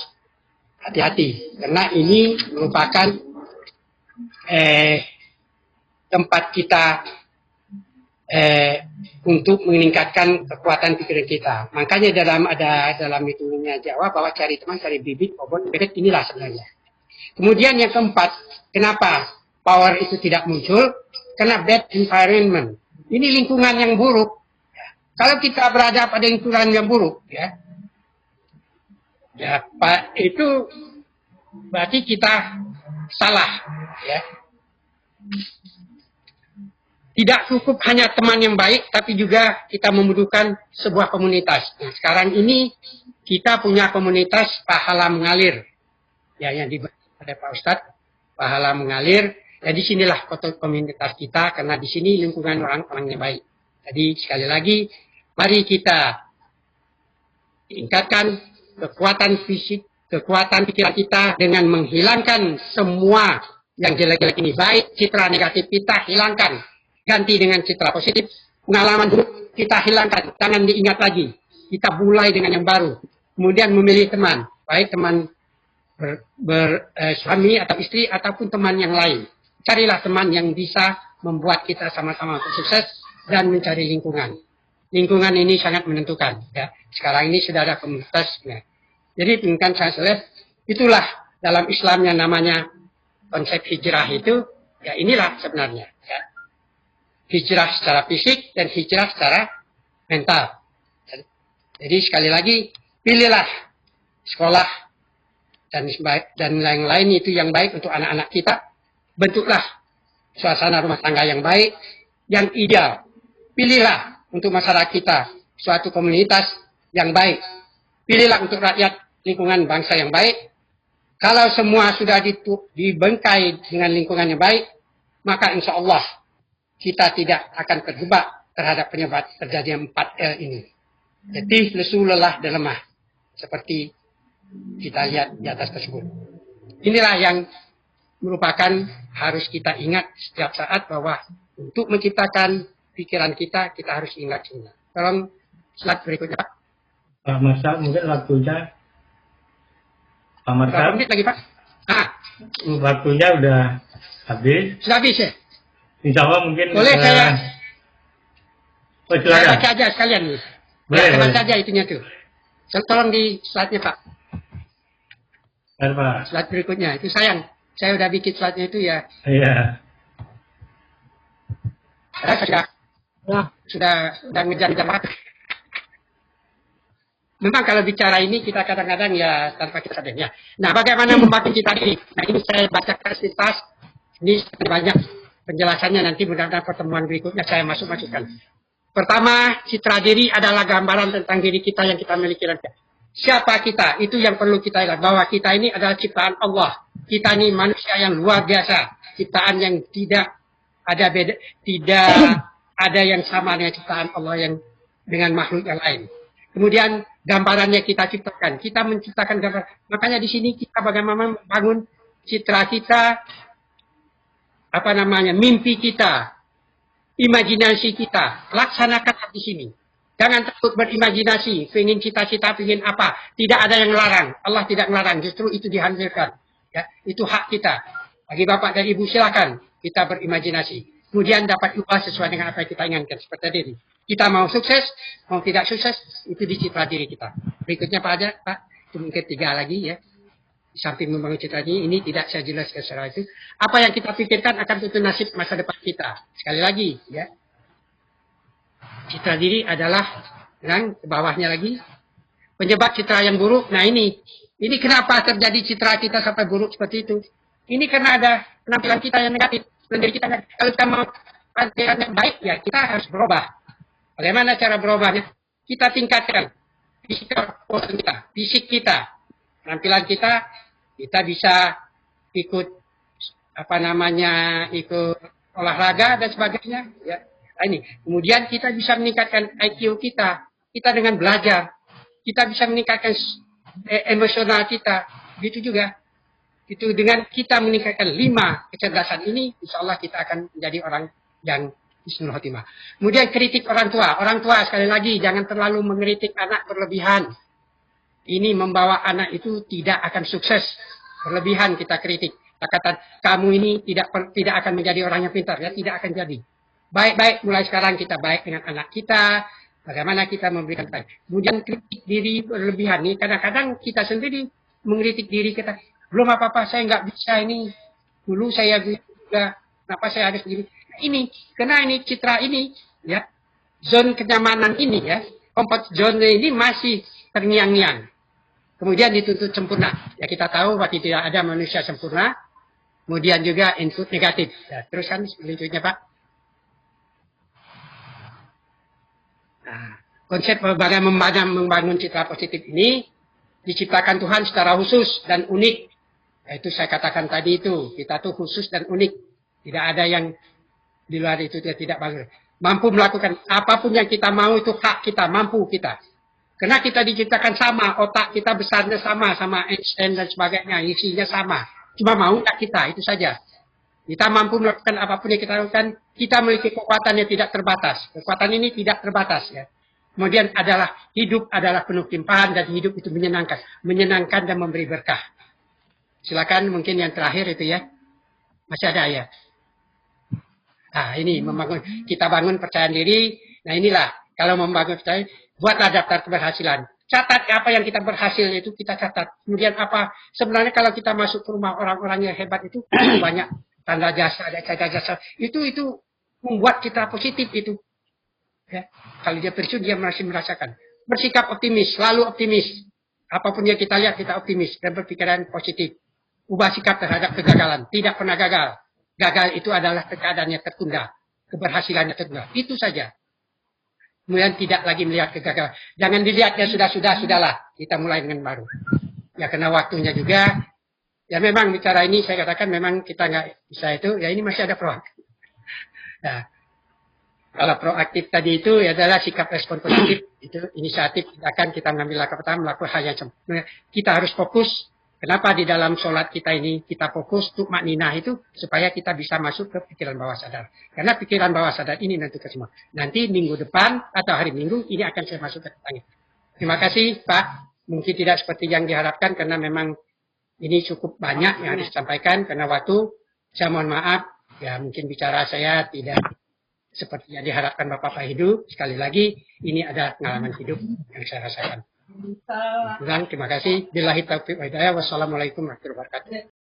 hati-hati, karena ini merupakan tempat kita untuk meningkatkan kekuatan pikiran kita. Makanya dalam itunya Jawa bahwa cari teman, cari bibit, bebek inilah sebenarnya. Kemudian yang keempat, kenapa power itu tidak muncul? Karena bad environment. Ini lingkungan yang buruk. Ya. Kalau kita berada pada lingkungan yang buruk, ya Pak, itu berarti kita salah, ya. Tidak cukup hanya teman yang baik, tapi juga kita membutuhkan sebuah komunitas. Nah, sekarang ini kita punya komunitas Pahala Mengalir, ya, yang dibahas oleh Pak Ustadz, Pahala Mengalir. Jadi sinilah komunitas kita, karena di sini lingkungan orang-orang yang baik. Jadi sekali lagi, mari kita tingkatkan kekuatan fisik, kekuatan pikiran kita dengan menghilangkan semua yang jelek-jelek ini. Baik citra negatif kita hilangkan, ganti dengan citra positif. Pengalaman buruk kita hilangkan, jangan diingat lagi. Kita mulai dengan yang baru. Kemudian memilih teman, baik teman suami atau istri ataupun teman yang lain. Carilah teman yang bisa membuat kita sama-sama sukses dan mencari lingkungan. Lingkungan ini sangat menentukan. Ya. Sekarang ini sudah ada komunitasnya. Jadi lingkungan saya itulah dalam Islam yang namanya konsep hijrah itu, ya inilah sebenarnya. Ya. Hijrah secara fisik dan hijrah secara mental. Jadi sekali lagi, pilihlah sekolah dan lain-lain itu yang baik untuk anak-anak kita. Bentuklah suasana rumah tangga yang baik, yang ideal. Pilihlah untuk masyarakat kita suatu komunitas yang baik. Pilihlah untuk rakyat lingkungan bangsa yang baik. Kalau semua sudah dibengkai dengan lingkungan yang baik, maka insya Allah kita tidak akan terhadap penyebab terjadinya 4L ini. Letih, lesu, lelah, dan lemah. Seperti kita lihat di atas tersebut. Inilah yang merupakan harus kita ingat setiap saat bahwa untuk menciptakan pikiran kita, kita harus ingat semua. Tolong slide berikutnya, Pak. Pak Marsal, mungkin waktunya. Pak Berapa Marsal, menit lagi, Pak? waktunya udah habis. Sudah habis ya? Insya Allah mungkin. Boleh saya silakan. baca aja sekalian nih. Boleh, Baca boleh. aja itunya tuh. Tolong di slide-nya, Pak. Baik, Pak. Slide berikutnya. Itu sayang. Saya udah bikin slide-nya itu ya. Iya. Sudah ngejar-ngejar waktu. Memang kalau bicara ini kita kadang-kadang ya tanpa kita sadar ya. Nah, bagaimana membagi citra diri? Nah, ini saya bacakan sekilas. Ini banyak penjelasannya, nanti mudah-mudahan pertemuan berikutnya saya masukkan. Pertama, citra diri adalah gambaran tentang diri kita yang kita miliki. Siapa kita? Itu yang perlu kita ingat, bahwa kita ini adalah ciptaan Allah. Kita ini manusia yang luar biasa, ciptaan yang tidak ada beda, tidak ada yang sama dengan ciptaan Allah yang dengan makhluk yang lain. Kemudian gambarannya kita ciptakan, kita menciptakan gambar. Makanya di sini kita bagaimana membangun citra kita, mimpi kita, imajinasi kita, laksanakan di sini. Jangan takut berimajinasi, ingin cita-cita, ingin apa. Tidak ada yang melarang. Allah tidak melarang, justru itu dihancurkan. Ya, itu hak kita. Bagi Bapak dan Ibu silakan kita berimajinasi. Kemudian dapat ubah sesuai dengan apa yang kita inginkan. Seperti tadi. Kita mau sukses, mau tidak sukses, itu di citra diri kita. Berikutnya Pak Aja, Pak. Itu mungkin 3 lagi ya. Di samping membangun citra diri, ini tidak saya jelaskan secara itu. Apa yang kita pikirkan akan tentu nasib masa depan kita. Sekali lagi ya. Citra diri adalah, yang bawahnya lagi, penyebab citra yang buruk. Nah ini kenapa terjadi citra kita sampai buruk seperti itu? Ini karena ada penampilan kita yang negatif. Kalau kita mau penampilan yang baik, ya kita harus berubah. Bagaimana cara berubahnya? Kita tingkatkan fisik kita, penampilan kita bisa ikut ikut olahraga dan sebagainya. Ya. Nah, ini. Kemudian kita bisa meningkatkan IQ kita dengan belajar. Kita bisa meningkatkan emosional kita. Gitu juga. Itu dengan kita meningkatkan 5 kecerdasan ini, insya Allah kita akan menjadi orang yang husnul khotimah. Kemudian kritik orang tua. Orang tua sekali lagi jangan terlalu mengkritik anak berlebihan. Ini membawa anak itu tidak akan sukses. Berlebihan kita kritik. Kita katakan kamu ini tidak akan menjadi orang yang pintar, ya tidak akan jadi. Baik-baik mulai sekarang kita baik dengan anak kita. Bagaimana kita memberikan baik. Kemudian kritik diri berlebihan nih. Kadang-kadang kita sendiri mengkritik diri kita. Belum apa-apa, saya nggak bisa ini. Dulu saya juga, kenapa saya harus begini. Ini, karena ini citra ini, ya, zona kenyamanan ini, ya, comfort zone ini masih terngiang-ngiang. Kemudian dituntut sempurna. Ya kita tahu bahwa tidak ada manusia sempurna. Kemudian juga input negatif. Ya, teruskan selanjutnya Pak. Nah, konsep bagaimana membangun citra positif ini diciptakan Tuhan secara khusus dan unik. Itu saya katakan tadi itu, kita tuh khusus dan unik. Tidak ada yang di luar itu tidak bagus. Mampu melakukan apapun yang kita mau itu hak kita, mampu kita. Karena kita diciptakan sama, otak kita besarnya sama Einstein dan sebagainya, isinya sama. Cuma mau enggak kita, itu saja. Kita mampu melakukan apapun yang kita lakukan, kita memiliki kekuatan yang tidak terbatas. Kekuatan ini tidak terbatas ya. Kemudian hidup adalah penuh limpahan dan hidup itu menyenangkan dan memberi berkah. Silakan mungkin yang terakhir itu ya. Masih ada ya. Nah ini kita bangun percaya diri. Nah inilah kalau membangun percaya, buatlah daftar keberhasilan. Catat apa yang kita berhasil itu kita catat. Kemudian apa sebenarnya kalau kita masuk ke rumah orang-orang yang hebat itu banyak tanda jasa, ada tanda jasa. Itu membuat kita positif itu. Ya. Kalau dia bersyukur dia masih merasakan. Bersikap optimis, selalu optimis. Apapun yang kita lihat kita optimis dan berpikiran positif. Ubah sikap terhadap kegagalan. Tidak pernah gagal. Gagal itu adalah keadaannya tertunda. Keberhasilannya tertunda. Itu saja. Kemudian tidak lagi melihat kegagalan. Jangan dilihatnya sudahlah. Kita mulai dengan baru. Ya karena waktunya juga. Ya memang bicara ini saya katakan memang kita nggak bisa itu. Ya ini masih ada peluang. Nah, Kalau proaktif tadi itu adalah sikap respon positif, itu inisiatif tindakan kita mengambil langkah pertama melakukan hal yang sebenarnya kita harus fokus. Kenapa di dalam sholat kita ini kita fokus untuk makninah itu supaya kita bisa masuk ke pikiran bawah sadar. Karena pikiran bawah sadar ini nanti ke semua. Nanti minggu depan atau hari Minggu ini akan saya masuk ke tanya. Terima kasih Pak. Mungkin tidak seperti yang diharapkan karena memang ini cukup banyak yang harus disampaikan karena waktu. Saya mohon maaf ya mungkin bicara saya tidak seperti yang diharapkan Bapak Pak Hidu. Sekali lagi, ini ada pengalaman hidup yang saya rasakan. Terima kasih. Billahi taufiq wa hidayah. Wassalamualaikum warahmatullahi wabarakatuh.